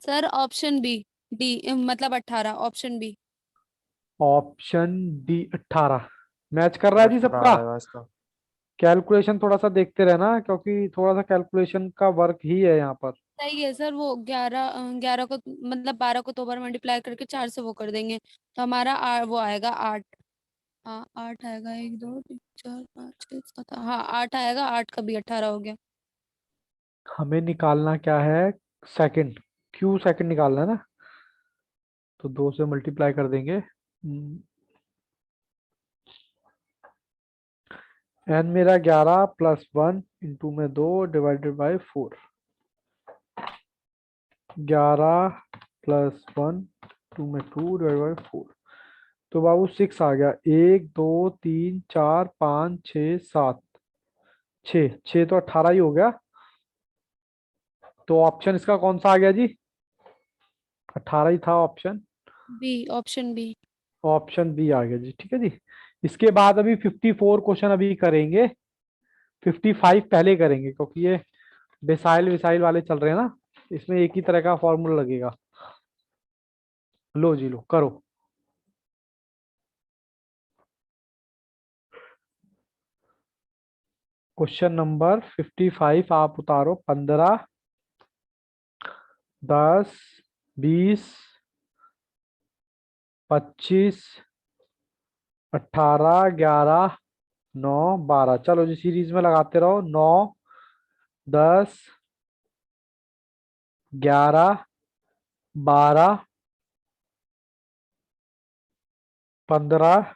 [SPEAKER 3] सर ऑप्शन बी, डी मतलब 18, option B.
[SPEAKER 1] Option D 18 match कर रहा है जी
[SPEAKER 4] 18 आ
[SPEAKER 1] सबका।
[SPEAKER 4] रहा है इसका।
[SPEAKER 1] कैलकुलेशन थोड़ा सा देखते रहना, क्योंकि थोड़ा सा कैलकुलेशन का वर्क ही है यहाँ पर।
[SPEAKER 3] सही है सर, वो 11 को मतलब 12 को 2 बार मल्टीप्लाई करके 4 से वो कर देंगे, तो हमारा वो आएगा 8। हाँ 8 आएगा, 1 2 3 4 5 6 7, हाँ 8 आएगा, 8 का भी 18 हो गया।
[SPEAKER 1] हमें निकालना क्या है? सेकंड, क्यू सेकंड निकालना है ना, तो 2 से मल्टीप्लाई कर देंगे। एन मेरा 11 प्लस 1 इंटू में 2 डिवाइडेड बाई 4। 11 प्लस 1 टू में 2 डिवाइडेड बाई 4। तो बाबू 6 आ गया। 1 2 3 4 5 6 7, 6 तो 18 ही हो गया। तो ऑप्शन इसका कौन सा आ गया जी? 18 ही था option.
[SPEAKER 3] B, option B.
[SPEAKER 1] Option B आ गया जी, ठीक है जी। इसके बाद अभी 54 क्वेश्चन अभी करेंगे। 55 पहले करेंगे, क्योंकि ये डिसाइल विसाइल वाले चल रहे हैं ना, इसमें एक ही तरह का फॉर्मूला लगेगा। लो जी लो करो। क्वेश्चन नंबर 55 आप उतारो। 15 10 20 25 18 11 9 12। चलो जी सीरीज में लगाते रहो। 9 10 11 12 15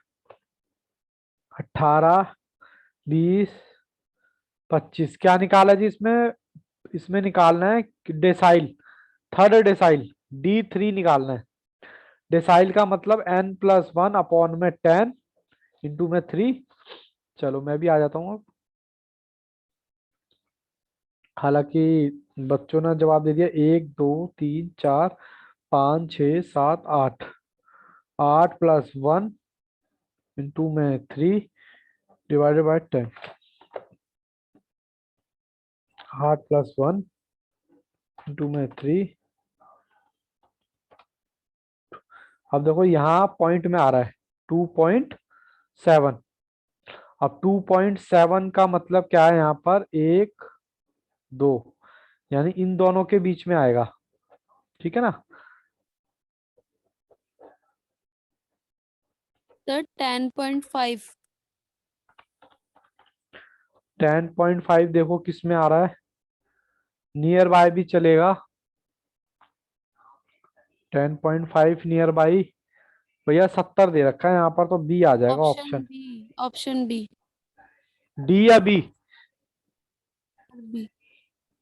[SPEAKER 1] 18 20 25। क्या निकाला जी इसमें? इसमें निकालना है डेसाइल, थर्ड डेसाइल, D3 निकालना है। डेसाइल का मतलब n+1 अपॉन में 10 इंटू में 3। चलो मैं भी आ जाता हूँ अब। हालांकि बच्चों ने जवाब दे दिया 1 2 3 4 5 6 7 8। 8+1 इंटू में 3 डिवाइडेड बाई 10। 8+1 इंटू में 3। अब देखो यहाँ पॉइंट में आ रहा है 2.7, अब 2.7 का मतलब क्या है यहाँ पर, 1 2, यानी इन दोनों के बीच में आएगा, ठीक है ना।
[SPEAKER 3] सर 10.5।
[SPEAKER 1] 10.5 देखो किस में आ रहा है, नियर बाय भी चलेगा। 10.5 नियर बाई, भैया 70 दे रखा है यहाँ पर, तो बी आ जाएगा
[SPEAKER 3] option
[SPEAKER 1] option.
[SPEAKER 3] B. Option B.
[SPEAKER 1] D या बी?
[SPEAKER 3] बी।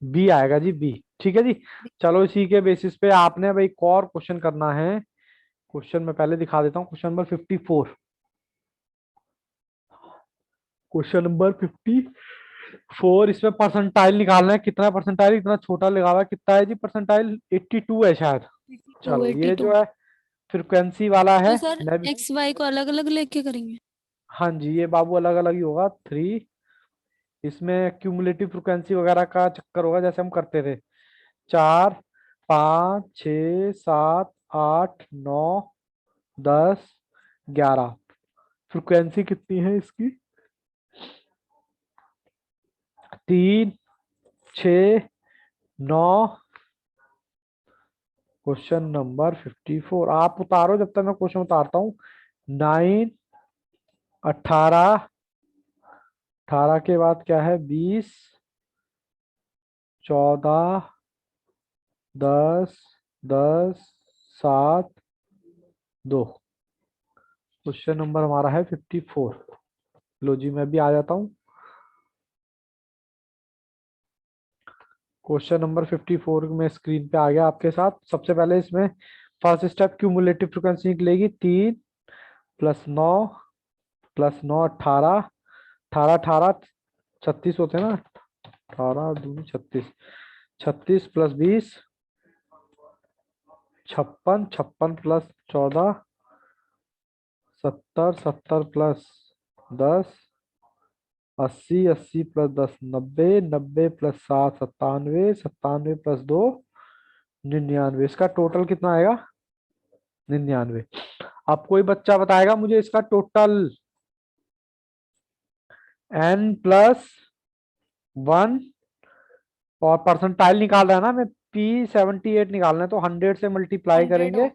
[SPEAKER 1] बी आएगा जी, बी, ठीक है जी। चलो इसी के बेसिस पे आपने अब एक और क्वेश्चन करना है। क्वेश्चन मैं पहले दिखा देता हूँ, क्वेश्चन नंबर 54। क्वेश्चन नंबर 54, इसमें परसेंटाइल निकालना है, कितना परसेंटाइल, इतना छोटा लगा हुआ है, कितना है जी परसेंटाइल, 82 है शायद। चलो ये
[SPEAKER 3] 82।
[SPEAKER 1] जो है फ्रिक्वेंसी वाला है।
[SPEAKER 3] तो सर एक्स वाई को अलग अलग लेके करेंगे।
[SPEAKER 1] हाँ जी, ये बाबू अलग अलग ही होगा 3। इसमें क्यूमुलेटिव फ्रिक्वेंसी वगैरह का चक्कर होगा जैसे हम करते थे। 4 5 6 7 8 9 10 11, फ्रिक्वेंसी कितनी है इसकी, 3 6 9। क्वेश्चन नंबर 54 आप उतारो, जब तक मैं क्वेश्चन उतारता हूँ। 9 18, 18 के बाद क्या है, 20 14 10 10 7 2। क्वेश्चन नंबर हमारा है 54। लो जी मैं भी आ जाता हूँ। क्वेश्चन नंबर 54 में स्क्रीन पे आ गया आपके साथ। सबसे पहले इसमें फर्स्ट स्टेप क्यूमुलेटिव फ्रिक्वेंसी निकलेगी, 3 + 9 + 9 18, 18 18 36 होते हैं ना, 18 दूनी 36, 36 + 20 56, 56 + 14 70, 70 + 10 80, 80 + 10 90, 90 + 7 97, 97 + 2 99। इसका टोटल कितना आएगा, 99। अब कोई बच्चा बताएगा मुझे इसका टोटल, n+1, और परसेंटाइल निकाल रहा है ना, मैं P78 निकालना है, तो 100 से मल्टीप्लाई
[SPEAKER 3] 100
[SPEAKER 1] करेंगे,
[SPEAKER 3] और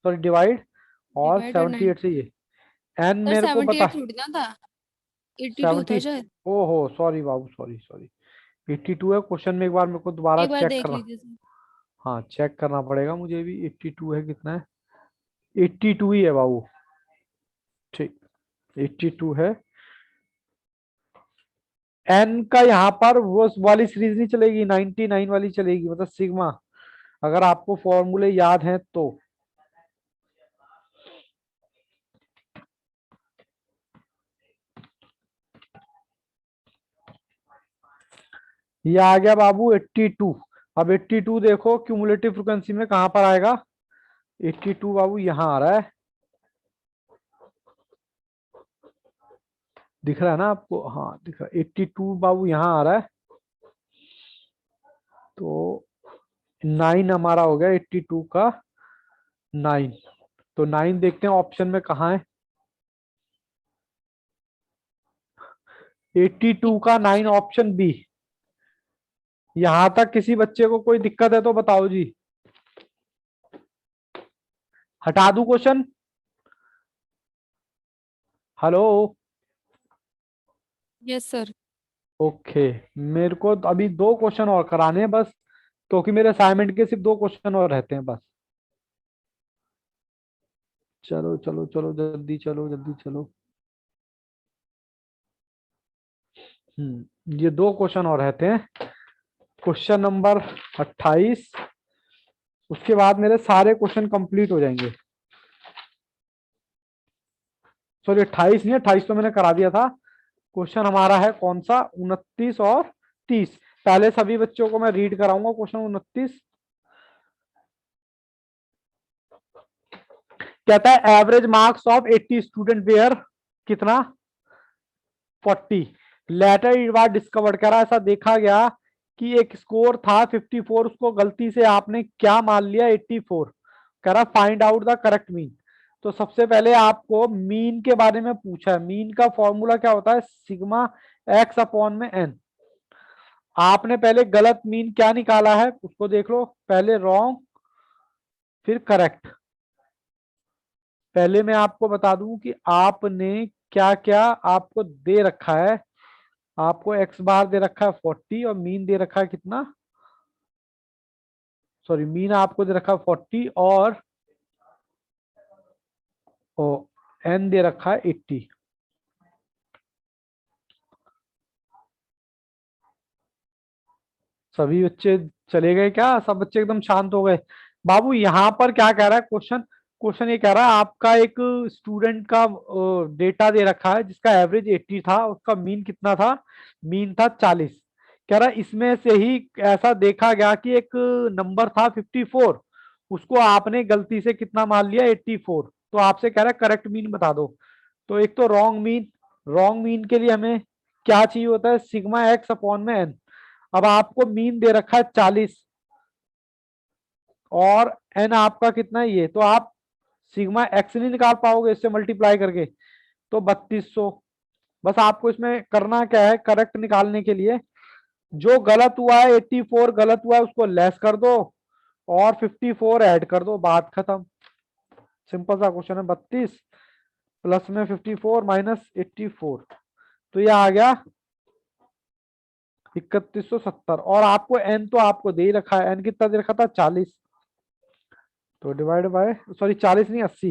[SPEAKER 1] सॉरी डिवाइड, और
[SPEAKER 3] डिवाइड और
[SPEAKER 1] 78 से
[SPEAKER 3] 90।
[SPEAKER 1] ये n
[SPEAKER 3] सर
[SPEAKER 1] मेरे को बता,
[SPEAKER 3] 78 थोड़ी ना था, 82 था
[SPEAKER 1] 70,
[SPEAKER 3] शायद।
[SPEAKER 1] ओहो सॉरी बाबू, सॉरी सॉरी, 82 है। क्वेश्चन में एक बार मेरे को दोबारा
[SPEAKER 3] एक बार
[SPEAKER 1] चेक
[SPEAKER 3] देख
[SPEAKER 1] करना,
[SPEAKER 3] लीजिए सर।
[SPEAKER 1] हाँ चेक करना पड़ेगा मुझे भी। 82 है, कितना है, 82 ही है बाबू, ठीक 82 है। एन का यहाँ पर वो वाली सीरीज नहीं चलेगी, 99 वाली चलेगी, मतलब सिग्मा, अगर आपको फॉर्मूले याद हैं तो। ये आ गया बाबू 82। अब 82 देखो क्यूमुलेटिव फ्रिक्वेंसी में कहां पर आएगा, 82 बाबू यहाँ आ रहा है, दिख रहा है ना आपको, हाँ दिख रहा है, 82 बाबू यहाँ आ रहा है, तो 9 हमारा हो गया 82 का 9। तो 9 देखते हैं ऑप्शन में कहाँ है, 82 का 9 ऑप्शन बी। यहां तक किसी बच्चे को कोई दिक्कत है तो बताओ जी, हटा दूं question, hello.
[SPEAKER 3] Yes sir.
[SPEAKER 1] Okay, मेरे को अभी 2 क्वेश्चन और कराने हैं बस, क्योंकि मेरे असाइनमेंट के सिर्फ 2 क्वेश्चन और रहते हैं बस। चलो चलो चलो जल्दी चलो जल्दी चलो। ये 2 क्वेश्चन और रहते हैं, क्वेश्चन नंबर 28, उसके बाद मेरे सारे क्वेश्चन कंप्लीट हो जाएंगे। सॉरी 28 नहीं, 28 तो मैंने करा दिया था। क्वेश्चन हमारा है कौन सा, 29 और 30। पहले सभी बच्चों को मैं रीड कराऊंगा क्वेश्चन 29। कहता है average marks of 80 student where कितना, 40। लेटर इट वाज डिस्कवर्ड, कह रहा ऐसा देखा गया कि एक स्कोर था 54, उसको गलती से आपने क्या मान लिया 84। कह रहा find out the correct mean. तो सबसे पहले आपको मीन के बारे में पूछा है। मीन का फॉर्मूला क्या होता है? सिग्मा एक्स अपॉन में एन। आपने पहले गलत मीन क्या निकाला है उसको देख लो, पहले रॉन्ग फिर करेक्ट। पहले मैं आपको बता दूं कि आपने क्या क्या आपको दे रखा है। आपको एक्स बार दे रखा है 40 और मीन दे रखा है कितना, सॉरी मीन आपको दे रखा है 40 और एन दे रखा है 80। सभी बच्चे चले गए क्या? सब बच्चे एकदम शांत हो गए? बाबू यहाँ पर क्या कह रहा है क्वेश्चन? क्वेश्चन ये कह रहा है आपका एक स्टूडेंट का डेटा दे रखा है जिसका एवरेज 80 था, उसका मीन कितना था? मीन था 40। कह रहा है इसमें से ही ऐसा देखा गया कि एक नंबर था 54, उसको आपने गलती से कितना मान लिया? 84। तो आपसे कह रहा है करेक्ट मीन बता दो। तो एक तो रॉन्ग मीन, रॉन्ग मीन के लिए हमें क्या चाहिए होता है? सिग्मा एक्स अपॉन में एन। अब आपको मीन दे रखा है 40 और एन आपका कितना है ये, तो आप सिग्मा एक्स नहीं निकाल पाओगे इससे मल्टीप्लाई करके, तो 3200। बस आपको इसमें करना क्या है? करेक्ट निकालने के लिए जो गलत हुआ है 84 गलत हुआ है उसको लेस कर दो और 54 ऐड कर दो, बात खत्म। सिंपल सा क्वेश्चन है। 32 प्लस में 54 माइनस 84, तो ये आ गया 3170। और आपको एन तो आपको दे ही रखा है, एन कितना दे रखा था? 40। तो डिवाइड बाय, सॉरी 40 नहीं 80,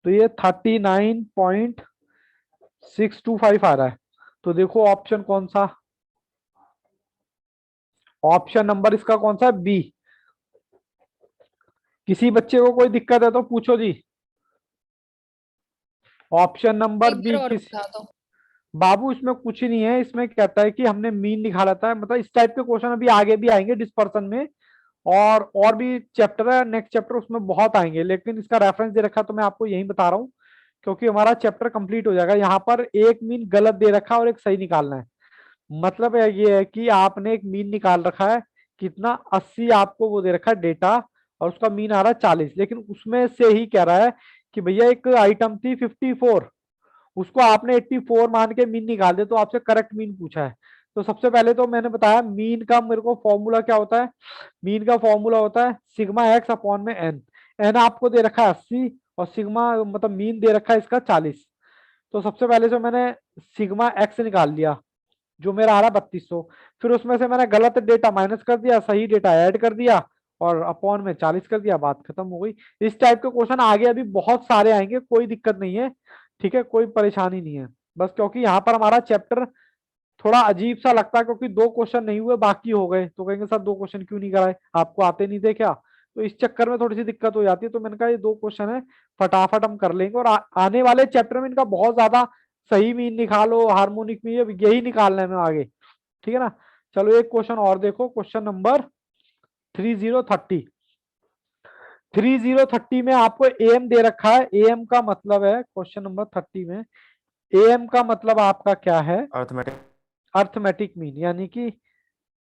[SPEAKER 1] तो ये 39.625 आ रहा है। तो देखो ऑप्शन कौन सा, ऑप्शन नंबर इसका कौन सा है? बी। किसी बच्चे को कोई दिक्कत है तो पूछो जी। ऑप्शन नंबर
[SPEAKER 3] एक
[SPEAKER 1] बी
[SPEAKER 3] बार और
[SPEAKER 1] किस?
[SPEAKER 3] बता दो।
[SPEAKER 1] बाबू इसमें कुछ ही नहीं है, इसमें कहता है कि हमने मीन निकाला था। मतलब इस टाइप के क्वेश्चन अभी आगे भी आएंगे डिस्पर्सन में, और भी चैप्टर है नेक्स्ट चैप्टर, उसमें बहुत आएंगे, लेकिन इसका रेफरेंस दे रखा तो मैं आपको यही बता रहा हूँ क्योंकि हमारा चैप्टर कंप्लीट हो जाएगा। यहाँ पर एक मीन गलत दे रखा है और एक सही निकालना है। मतलब ये है कि आपने एक मीन निकाल रखा है कितना, 80 आपको वो दे रखा है डेटा और उसका मीन आ रहा है 40, लेकिन उसमें से ही कह रहा है कि भैया एक आइटम थी 54, उसको आपने 84 मान के मीन निकाल दे, तो आपसे करेक्ट मीन पूछा है। तो सबसे पहले तो मैंने बताया मीन का मेरे को फॉर्मूला क्या होता है? मीन का फॉर्मूला होता है सिग्मा एक्स अपॉन में एन। एन आपको दे रखा है 80 और सिग्मा मतलब मीन दे रखा है इसका 40। तो सबसे पहले जो मैंने सिग्मा एक्स निकाल लिया जो मेरा आ रहा 3200, फिर उसमें से मैंने गलत डेटा माइनस कर दिया, सही डेटा ऐड कर दिया और अपॉन में 40 कर दिया, बात खत्म हो गई। इस टाइप के क्वेश्चन आगे अभी बहुत सारे आएंगे, कोई दिक्कत नहीं है, ठीक है, कोई परेशानी नहीं है। बस क्योंकि यहाँ पर हमारा चैप्टर थोड़ा अजीब सा लगता है क्योंकि 2 क्वेश्चन नहीं हुए बाकी हो गए, तो कहेंगे सर 2 क्वेश्चन क्यों नहीं कराए, आपको आते नहीं थे क्या? तो इस चक्कर में थोड़ी सी दिक्कत हो जाती है। तो मैंने कहा ये 2 क्वेश्चन है फटाफट हम कर लेंगे, और आने वाले चैप्टर में इनका बहुत ज्यादा सही मीन निकालो, हार्मोनिक मीन, यही निकालना है हमें आगे, ठीक है ना। चलो एक क्वेश्चन और देखो, क्वेश्चन नंबर 3030। 3030 में आपको एम दे रखा है। एम का मतलब है क्वेश्चन नंबर 30 में, एम का मतलब आपका क्या है?
[SPEAKER 4] अर्थमेटिक।
[SPEAKER 1] अर्थमेटिक मीन, यानी कि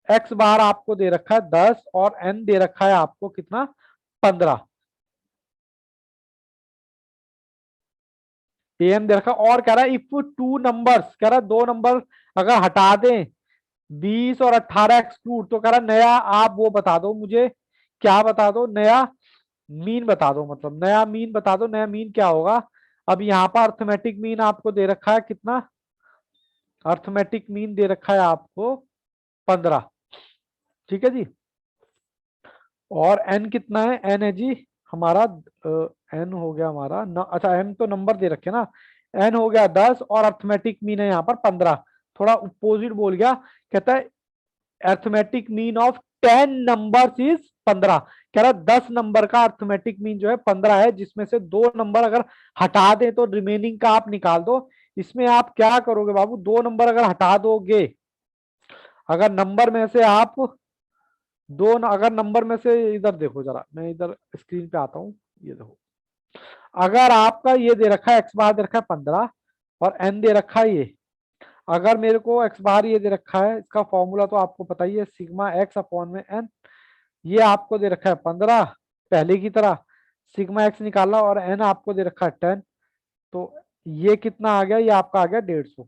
[SPEAKER 1] एक्स बार आपको दे रखा है 10 और एन दे रखा है आपको कितना? 15। एम दे रखा और कह रहा है इफ टू नंबर्स, कह रहा है 2 नंबर अगर हटा दें 20 और 18 एक्सक्लूड, तो कह रहा नया आप वो बता दो मुझे, क्या बता दो? नया मीन बता दो, मतलब नया मीन बता दो, नया मीन क्या होगा? अब यहाँ पर अर्थमेटिक मीन आपको दे रखा है कितना? अर्थमेटिक मीन दे रखा है आपको 15, ठीक है जी। और एन कितना है? एन है जी हमारा एन हो गया हमारा अच्छा एम तो नंबर दे रखे ना, एन हो गया 10 और अर्थमेटिक मीन है यहाँ पर 15। थोड़ा अपोजिट बोल गया, कहता है arithmetic mean of 10 numbers is 15। कह रहा 10 नंबर का अर्थमेटिक मीन जो है 15 है, जिसमें से 2 नंबर अगर हटा दें तो रिमेनिंग का आप निकाल दो। इसमें आप क्या करोगे बाबू? 2 नंबर अगर हटा दोगे, अगर नंबर में से आप अगर नंबर में से, इधर देखो जरा, मैं इधर स्क्रीन पे आता हूँ, ये देखो, अगर आपका ये दे रखा है एक्स बार दे रखा है 15 और एन दे रखा है ये, अगर मेरे को एक्स बार ये दे रखा है, इसका फॉर्मूला तो आपको पता ही है सिग्मा एक्स अपॉन में एन, ये आपको दे रखा है 15 पहले की तरह, सिग्मा एक्स निकाला और एन आपको दे रखा है 10, तो ये कितना आ गया, ये आपका आ गया 150।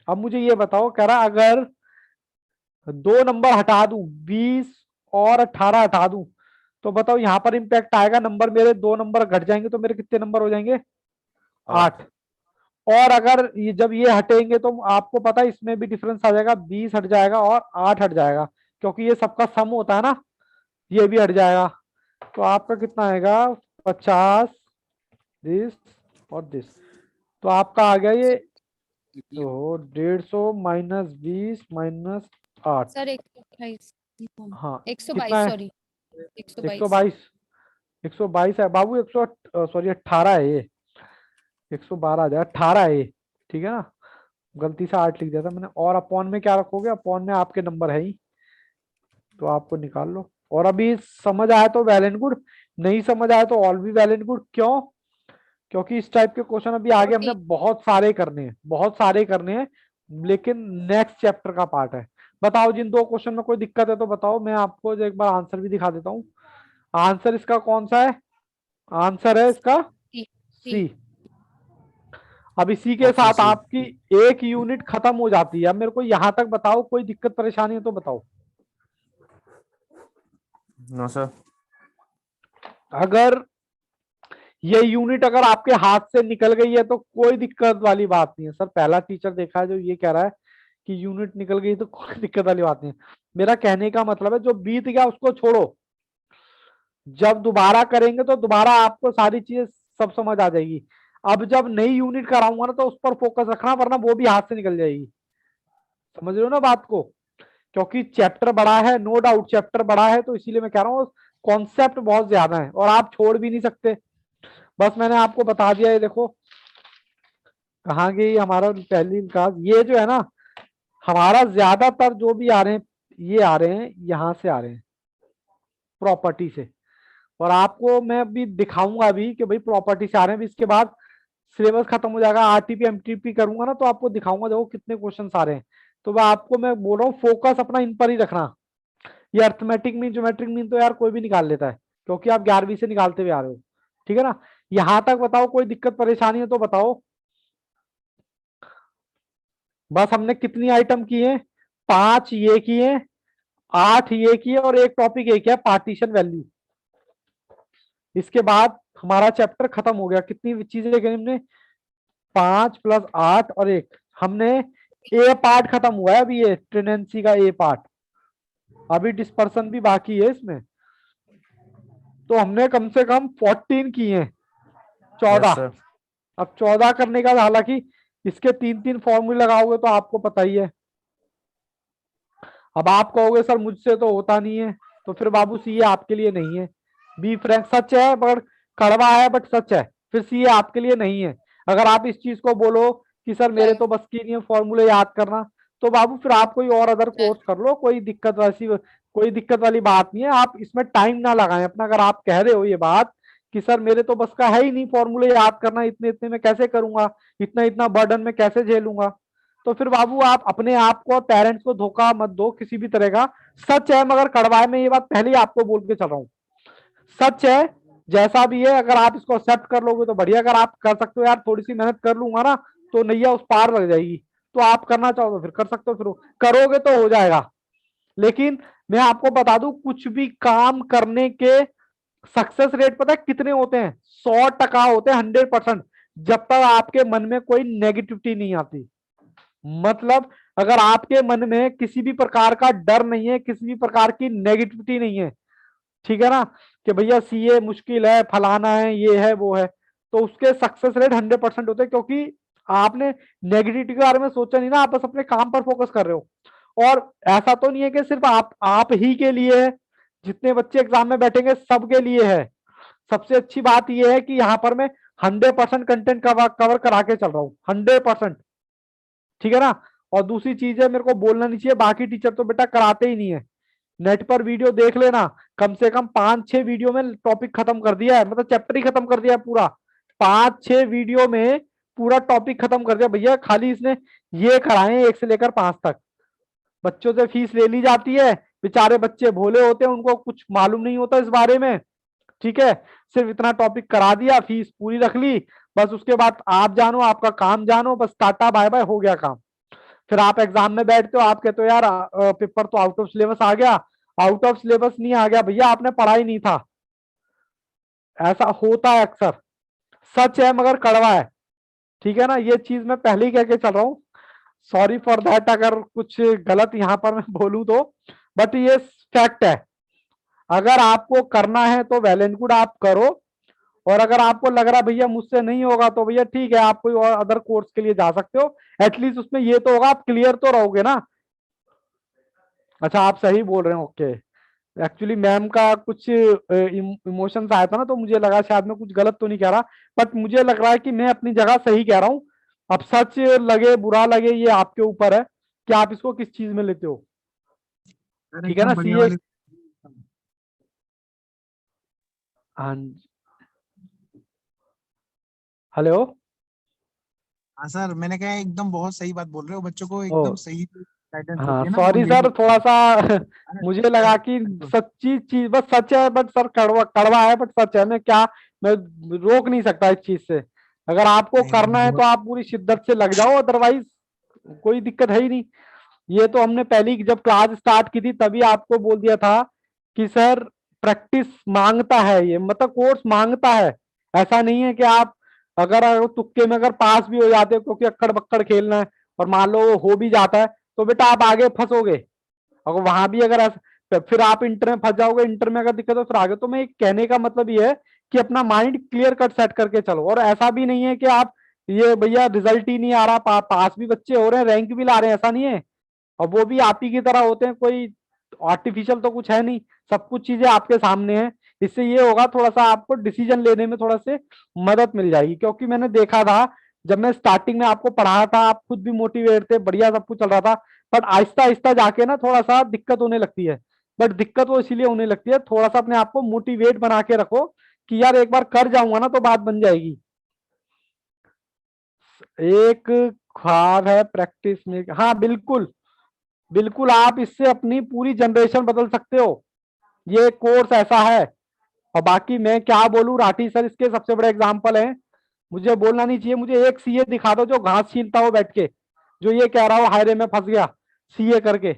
[SPEAKER 1] अब मुझे ये बताओ, कह रहा अगर 2 नंबर हटा दूं, 20 और 18 हटा दूं, तो बताओ यहाँ पर इंपैक्ट आएगा, नंबर मेरे 2 नंबर घट जाएंगे तो मेरे कितने नंबर हो जाएंगे, 8। और अगर जब ये हटेंगे तो आपको पता है इसमें भी डिफरेंस आ जाएगा, 20 हट जाएगा और 8 हट जाएगा, क्योंकि ये सबका सम होता है ना, ये भी हट जाएगा। तो आपका कितना आएगा, 50 दिस और दिस, तो आपका आ गया ये, तो 150 माइनस 20 माइनस 8,
[SPEAKER 3] सर 128,
[SPEAKER 1] हाँ
[SPEAKER 3] 122
[SPEAKER 1] कितना है,
[SPEAKER 3] सॉरी 122।
[SPEAKER 1] 122, 122 है बाबू, 18 है ये, 112 आ जाएगा, 18 है ये, ठीक है ना, गलती से 8 लिख दिया था मैंने। और अपॉन में क्या रखोगे, अपॉन में आपके नंबर है ही, तो आपको निकाल लो। और अभी समझ आया तो वेल एंड गुड, नहीं समझ आया तो ऑल भी वेल एंड गुड। क्यों, क्योंकि इस टाइप के क्वेश्चन अभी आगे हमने बहुत सारे करने हैं, बहुत सारे करने हैं, लेकिन नेक्स्ट चैप्टर का पार्ट है। बताओ जिन 2 क्वेश्चन में कोई दिक्कत है तो बताओ, मैं आपको एक बार आंसर भी दिखा देता हूँ। आंसर इसका कौन सा है, आंसर है इसका सी। अब इसी के
[SPEAKER 4] ऑप्शन
[SPEAKER 1] साथ
[SPEAKER 4] सी।
[SPEAKER 1] आपकी एक यूनिट खत्म हो जाती है। अब मेरे को यहां तक बताओ, कोई दिक्कत परेशानी है तो बताओ।
[SPEAKER 4] No sir.
[SPEAKER 1] अगर ये यूनिट अगर आपके हाथ से निकल गई है तो कोई दिक्कत वाली बात नहीं है। सर पहला टीचर देखा है जो ये कह रहा है कि यूनिट निकल गई तो कोई दिक्कत वाली बात नहीं है। मेरा कहने का मतलब है जो बीत गया उसको छोड़ो, जब दोबारा करेंगे तो दोबारा आपको सारी चीजें सब समझ आ जाएगी। अब जब नई यूनिट कराऊंगा ना तो उस पर फोकस रखना, वरना वो भी हाथ से निकल जाएगी। समझ रहे हो ना बात को, क्योंकि चैप्टर बड़ा है, नो डाउट चैप्टर बड़ा है, तो इसीलिए मैं कह रहा हूँ कॉन्सेप्ट बहुत ज्यादा है और आप छोड़ भी नहीं सकते। बस मैंने आपको बता दिया, ये देखो कहाँ गई हमारा पहली क्लास। ये जो है ना, हमारा ज्यादातर जो भी आ रहे हैं, ये आ रहे हैं यहाँ से आ रहे हैं, प्रॉपर्टी से। और आपको मैं अभी दिखाऊंगा भी कि भाई प्रॉपर्टी से आ रहे हैं। इसके बाद सिलेबस खत्म हो जाएगा, आरटीपी एमटीपी करूंगा ना तो आपको दिखाऊंगा देखो कितने क्वेश्चन आ रहे हैं। तो मैं बोल रहा हूँ फोकस अपना इन पर ही रखना। ये अर्थमेटिक मीन ज्योमेट्रिक मीन तो यार कोई भी निकाल लेता है, क्योंकि आप 11वीं से निकालते हुए आ रहे हो, ठीक है ना। यहां तक बताओ, कोई दिक्कत परेशानी है तो बताओ। बस हमने कितनी आइटम किए, 5 ये किए, 8 ये किए और एक टॉपिक एक है पार्टीशन वैल्यू। इसके बाद हमारा चैप्टर खत्म हो गया। कितनी चीजें की हमने, 5 + 8 और 1। हमने ए पार्ट खत्म हुआ है अभी, ये टेनेंसी का ए पार्ट, अभी डिस्पर्सन भी बाकी है इसमें। तो हमने कम से कम 14 किए हैं, 14।
[SPEAKER 4] Yes sir.
[SPEAKER 1] अब 14 करने का, हालांकि इसके 3-3 फॉर्मूले लगाओगे तो आपको पता ही है। अब आप कहोगे सर मुझसे तो होता नहीं है, तो फिर बाबू सी ये आपके लिए नहीं है। बी फ्रैंक सच है बट कड़वा है, बट सच है, फिर सी ये आपके लिए नहीं है। अगर आप इस चीज को बोलो कि सर मेरे तो बस की नहीं है फॉर्मूले याद करना, तो बाबू फिर आप कोई और अदर कोर्स कर लो, कोई दिक्कत वाली बात नहीं है। आप इसमें टाइम ना लगाएं अपना। अगर आप कह रहे हो ये बात कि सर मेरे तो बस का है ही नहीं फॉर्मूले याद करना, इतने इतने में कैसे करूंगा, इतना इतना बर्डन में कैसे झेलूंगा, तो फिर बाबू आप अपने आप को, पेरेंट्स को धोखा मत दो किसी भी तरह का। सच है मगर कड़वा है, मैं ये बात पहले ही आपको बोल के चल रहा हूँ। सच है, जैसा भी है, अगर आप इसको एक्सेप्ट कर लोगे तो बढ़िया। अगर आप कर सकते हो यार थोड़ी सी मेहनत कर लूंगा ना तो नैया उस पार लग जाएगी, तो आप करना चाहो तो फिर कर सकते हो, फिर करोगे तो हो जाएगा। लेकिन मैं आपको बता दूं, कुछ भी काम करने के सक्सेस रेट पता है कितने होते हैं, 100% होते हैं, 100%, जब तक आपके मन में कोई नेगेटिविटी नहीं आती। मतलब अगर आपके मन में किसी भी प्रकार का डर नहीं है, किसी भी प्रकार की नेगेटिविटी नहीं है, ठीक है ना, कि भैया सीए मुश्किल है, फलाना है, ये है वो है, तो उसके सक्सेस रेट 100% होते हैं, क्योंकि आपने नेगेटिविटी के बारे में सोचा नहीं ना, आप बस अपने काम पर फोकस कर रहे हो। और ऐसा तो नहीं है कि सिर्फ आप ही के लिए है, जितने बच्चे एग्जाम में बैठेंगे सबके लिए है। सबसे अच्छी बात यह है कि यहाँ पर मैं 100% कंटेंट कवर करा के चल रहा हूँ, 100%, ठीक है ना। और दूसरी चीज है, मेरे को बोलना नहीं चाहिए, बाकी टीचर तो बेटा कराते ही नहीं है। नेट पर वीडियो देख लेना, कम से कम 5-6 वीडियो में टॉपिक खत्म कर दिया है, मतलब चैप्टर ही खत्म कर दिया है पूरा। 5-6 वीडियो में पूरा टॉपिक खत्म कर दिया भैया, खाली इसने ये कराए 1 से लेकर 5 तक। बच्चों से फीस ले ली जाती है, बेचारे बच्चे भोले होते हैं, उनको कुछ मालूम नहीं होता इस बारे में, ठीक है। सिर्फ इतना टॉपिक करा दिया, फीस पूरी रख ली, बस उसके बाद आप जानो, आपका काम जानो, बस टाटा बाय बाय, हो गया काम। फिर आप एग्जाम में बैठते हो, आप कहते हो यार पेपर तो आउट ऑफ सिलेबस आ गया। आउट ऑफ सिलेबस नहीं आ गया भैया, आपने पढ़ा ही नहीं था। ऐसा होता है अक्सर, सच है मगर कड़वा है, ठीक है ना। ये चीज मैं पहले ही कह के चल रहा हूँ, सॉरी फॉर दैट अगर कुछ गलत यहाँ पर मैं बोलूं तो, बट ये फैक्ट है। अगर आपको करना है तो वेल एंड गुड, आप करो। और अगर आपको लग रहा भैया मुझसे नहीं होगा तो भैया ठीक है, आप कोई और अदर कोर्स के लिए जा सकते हो, एटलीस्ट उसमें ये तो होगा आप क्लियर तो रहोगे ना। अच्छा आप सही बोल रहे हो, ओके। एक्चुअली मैम का कुछ इमोशंस आया था ना, तो मुझे लगा शायद मैं कुछ गलत तो नहीं कह रहा, बट मुझे लग रहा है कि मैं अपनी जगह सही कह रहा हूँ। अब सच लगे बुरा लगे ये आपके ऊपर है कि आप इसको किस चीज में लेते हो,
[SPEAKER 6] सर
[SPEAKER 1] ठीक है ना।
[SPEAKER 6] एकदम बढ़िया
[SPEAKER 1] सीए,
[SPEAKER 6] वाली।
[SPEAKER 1] हाँ, हेलो।
[SPEAKER 6] हाँ सर, मैंने कहा एकदम बहुत सही बात बोल रहे हो, बच्चों को
[SPEAKER 1] ओ
[SPEAKER 6] एकदम सही गाइडेंस
[SPEAKER 1] हाँ
[SPEAKER 6] होती है ना, वो
[SPEAKER 1] सॉरी
[SPEAKER 6] यही
[SPEAKER 1] सर, थोड़ा सा
[SPEAKER 6] अरे
[SPEAKER 1] मुझे
[SPEAKER 6] सर,
[SPEAKER 1] लगा कि सच्ची चीज बस सच है, बट सर कड़वा कड़वा है, बट सच है। मैं रोक नहीं सकता इस चीज से। अगर आपको
[SPEAKER 6] नहीं
[SPEAKER 1] करना
[SPEAKER 6] नहीं
[SPEAKER 1] है तो
[SPEAKER 6] बहुत
[SPEAKER 1] आप पूरी शिद्दत से लग जाओ, अदरवाइज कोई दिक्कत है ही नहीं। ये तो हमने पहली जब क्लास स्टार्ट की थी तभी आपको बोल दिया था कि सर प्रैक्टिस मांगता है, ये मतलब कोर्स मांगता है। ऐसा नहीं है कि आप अगर तुक्के में अगर पास भी हो जाते हो क्योंकि अक्कड़ बक्कड़ खेलना है, और मान लो वो हो भी जाता है, तो बेटा आप आगे फंसोगे। अगर वहां भी अगर फिर आप इंटर में फंस जाओगे, इंटर में अगर दिक्कत हो फिर आगे। तो मैं एक कहने का मतलब ये है कि अपना माइंड क्लियर कट सेट करके चलो। और ऐसा भी नहीं है कि आप ये भैया रिजल्ट ही नहीं आ रहा, पास भी बच्चे हो रहे हैं, रैंक भी ला रहे हैं, ऐसा नहीं है। और वो भी आप ही की तरह होते हैं, कोई आर्टिफिशियल तो कुछ है नहीं, सब कुछ चीजें आपके सामने हैं। इससे ये होगा थोड़ा सा आपको डिसीजन लेने में थोड़ा से मदद मिल जाएगी। क्योंकि मैंने देखा था जब मैं स्टार्टिंग में आपको पढ़ा था, आप खुद भी मोटिवेट थे, बढ़िया सब कुछ चल रहा था, बट आहिस्ता आहिस्ता जाके ना थोड़ा सा दिक्कत होने लगती है। बट दिक्कत वो इसीलिए होने लगती है, थोड़ा सा अपने आप को मोटिवेट बना के रखो कि यार एक बार कर जाऊंगा ना तो बात बन जाएगी। एक ख्वाब है प्रैक्टिस में, हाँ बिल्कुल बिल्कुल, आप इससे अपनी पूरी जनरेशन बदल सकते हो। ये कोर्स ऐसा है। और बाकी मैं क्या बोलूं, राठी सर इसके सबसे बड़े एग्जाम्पल हैं। मुझे बोलना नहीं चाहिए, मुझे एक सीए दिखा दो जो घास छीलता हो बैठ के, जो ये कह रहा हो हायरे में फंस गया सीए करके।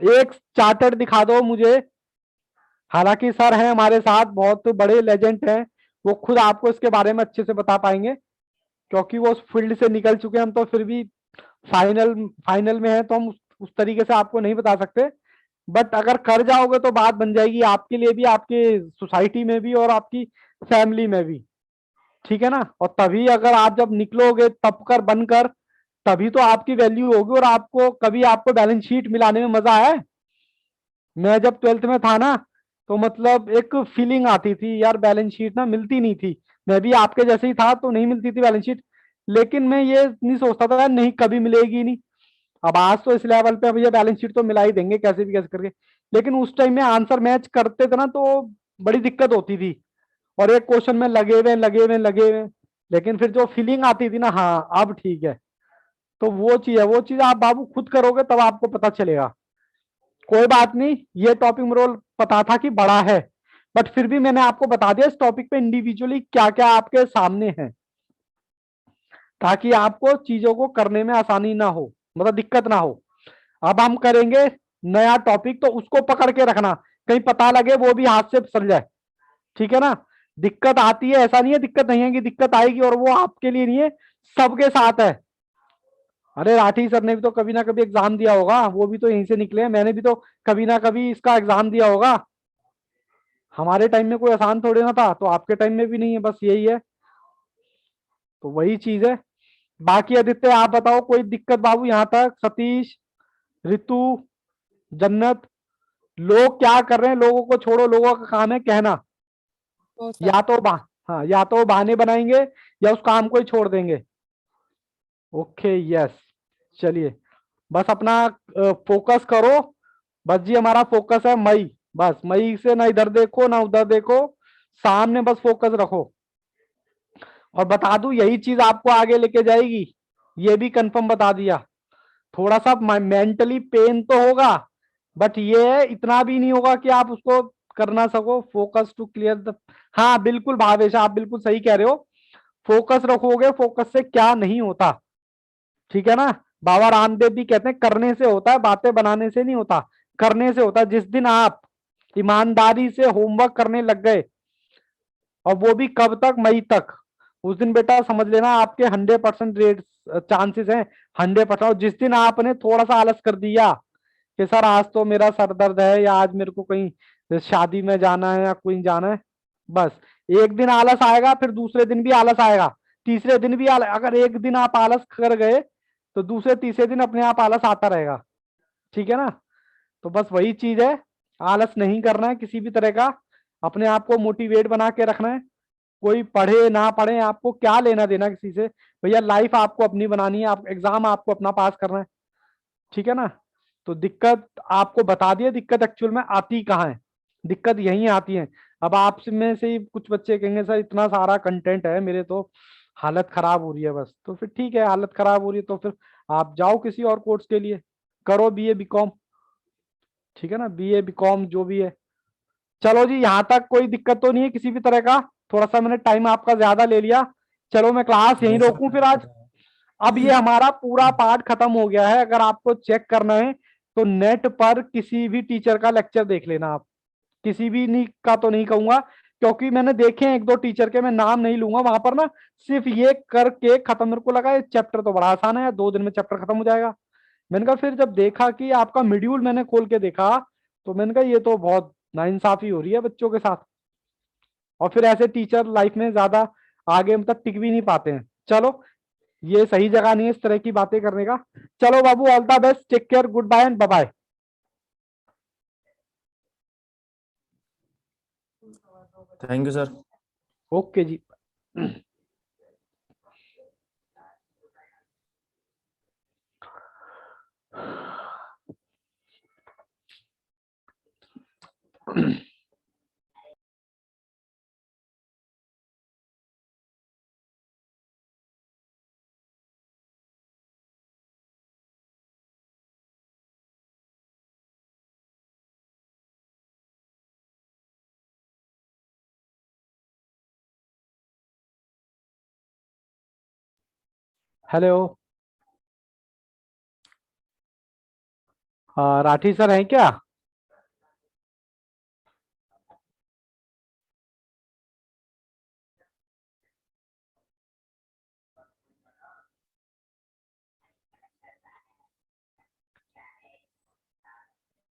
[SPEAKER 1] एक चार्टर्ड दिखा दो मुझे। हालांकि सर हैं हमारे साथ, बहुत बड़े लेजेंड हैं, वो खुद आपको इसके बारे में अच्छे से बता पाएंगे, क्योंकि वो उस फील्ड से निकल चुके हैं। हम तो फिर भी फाइनल फाइनल में है, तो हम उस तरीके से आपको नहीं बता सकते। बट अगर कर जाओगे तो बात बन जाएगी आपके लिए भी, आपके सोसाइटी में भी, और आपकी फैमिली में भी, ठीक है ना। और तभी अगर आप जब निकलोगे तब कर बनकर, तभी तो आपकी वैल्यू होगी। और आपको कभी आपको बैलेंस शीट मिलाने में मजा आया है? मैं जब 12th में था ना, तो मतलब एक फीलिंग आती थी यार, बैलेंस शीट ना मिलती नहीं थी। मैं भी आपके जैसे ही था, तो नहीं मिलती थी बैलेंस शीट। लेकिन मैं ये नहीं सोचता था यार नहीं कभी मिलेगी नहीं। अब आज तो इस लेवल पे भैया बैलेंस शीट तो मिला ही देंगे कैसे भी कैसे करके। लेकिन उस टाइम में आंसर मैच करते थे ना, तो बड़ी दिक्कत होती थी, और एक क्वेश्चन में लगे हुए। लेकिन फिर जो फीलिंग आती थी ना, हाँ अब ठीक है, तो वो चीज आप बाबू खुद करोगे तब आपको पता चलेगा। कोई बात नहीं, ये टॉपिक मेरे को पता था कि बड़ा है, बट फिर भी मैंने आपको बता दिया इस टॉपिक पे इंडिविजुअली क्या क्या आपके सामने है, ताकि आपको चीजों को करने में आसानी ना हो, मतलब दिक्कत ना हो। अब हम करेंगे नया टॉपिक, तो उसको पकड़ के रखना, कहीं पता लगे वो भी हाथ से फिसल जाए, ठीक है ना। दिक्कत आती है, ऐसा नहीं है दिक्कत नहीं है, कि दिक्कत आएगी, और वो आपके लिए नहीं है, सबके साथ है। अरे राठी सर ने भी तो कभी ना कभी एग्जाम दिया होगा, वो भी तो यहीं से निकले हैं, मैंने भी तो कभी ना कभी इसका एग्जाम दिया होगा। हमारे टाइम में कोई आसान थोड़ी ना था, तो आपके टाइम में भी नहीं है, बस यही है। तो वही चीज है। बाकी आदित्य आप बताओ, कोई दिक्कत बाबू यहाँ तक? सतीश, रितु, जन्नत, लोग क्या कर रहे हैं? लोगों को छोड़ो, लोगों का काम है कहना।
[SPEAKER 3] तो सर
[SPEAKER 1] या तो हाँ, या तो बहाने बनाएंगे या उस काम को ही छोड़ देंगे। ओके यस, चलिए बस अपना फोकस करो। बस जी हमारा फोकस है मई, बस मई से ना इधर देखो ना उधर देखो, सामने बस फोकस रखो। और बता दूं यही चीज आपको आगे लेके जाएगी, ये भी कंफर्म बता दिया। थोड़ा सा मेंटली पेन तो होगा, बट ये इतना भी नहीं होगा कि आप उसको कर ना सको, फोकस टू क्लियर द, हाँ बिल्कुल भावेश, आप बिल्कुल सही कह रहे हो। फोकस रखोगे, फोकस से क्या नहीं होता, ठीक है ना। बाबा रामदेव भी कहते हैं करने से होता है, बातें बनाने से नहीं होता, करने से होता है। जिस दिन आप ईमानदारी से होमवर्क करने लग गए, और वो भी कब तक, मई तक, उस दिन बेटा समझ लेना आपके 100% रेट चांसेस हैं, 100%। और जिस दिन आपने थोड़ा सा आलस कर दिया कि सर आज तो मेरा सर दर्द है, या आज मेरे को कहीं शादी में जाना है या कहीं जाना है, बस एक दिन आलस आएगा, फिर दूसरे दिन भी आलस आएगा, तीसरे दिन भी आलस। अगर एक दिन आप आलस कर गए तो दूसरे तीसरे दिन अपने आप आलस आता रहेगा, ठीक है ना। तो बस वही चीज है, आलस नहीं करना है किसी भी तरह का, अपने आप को मोटिवेट बना के रखना है। कोई पढ़े ना पढ़े, आपको क्या लेना देना किसी से, भैया लाइफ आपको अपनी बनानी है, आप एग्जाम आपको अपना पास करना है, ठीक है ना। तो दिक्कत आपको बता दिए, दिक्कत एक्चुअल में आती कहाँ है, दिक्कत यही आती है। अब आप में से ही कुछ बच्चे कहेंगे सर इतना सारा कंटेंट है, मेरे तो हालत खराब हो रही है बस, तो फिर ठीक है, हालत खराब हो रही है तो फिर आप जाओ किसी और कोर्स के लिए, करो बीए बीकॉम, ठीक है ना, बीए बीकॉम जो भी है। चलो जी, यहाँ तक कोई दिक्कत तो नहीं है किसी भी तरह का, थोड़ा सा मैंने टाइम आपका ज्यादा ले लिया, चलो मैं क्लास यहीं
[SPEAKER 4] नहीं सर,
[SPEAKER 1] रोकूं फिर आज। अब ये हमारा पूरा पार्ट खत्म हो गया है, अगर आपको चेक करना है तो नेट पर किसी भी टीचर का लेक्चर देख लेना आप, किसी भी नहीं का तो नहीं कहूंगा, क्योंकि मैंने देखे हैं एक दो टीचर के, मैं नाम नहीं लूंगा, वहां पर ना सिर्फ ये करके खत्म, मेरे को लगा ये चैप्टर तो बड़ा आसान है, 2 दिन में चैप्टर खत्म हो जाएगा। मैंने कहा, फिर जब देखा कि आपका मॉड्यूल मैंने खोल के देखा, तो मैंने कहा ये तो बहुत नाइंसाफी हो रही है बच्चों के साथ, और फिर ऐसे टीचर लाइफ में ज्यादा आगे मतलब टिक भी नहीं पाते हैं। चलो, ये सही जगह नहीं है इस तरह की बातें करने का। चलो बाबू, all the best, take care, good bye and bye bye.
[SPEAKER 4] Thank you sir.
[SPEAKER 1] Okay जी। हेलो, राठी सर हैं क्या?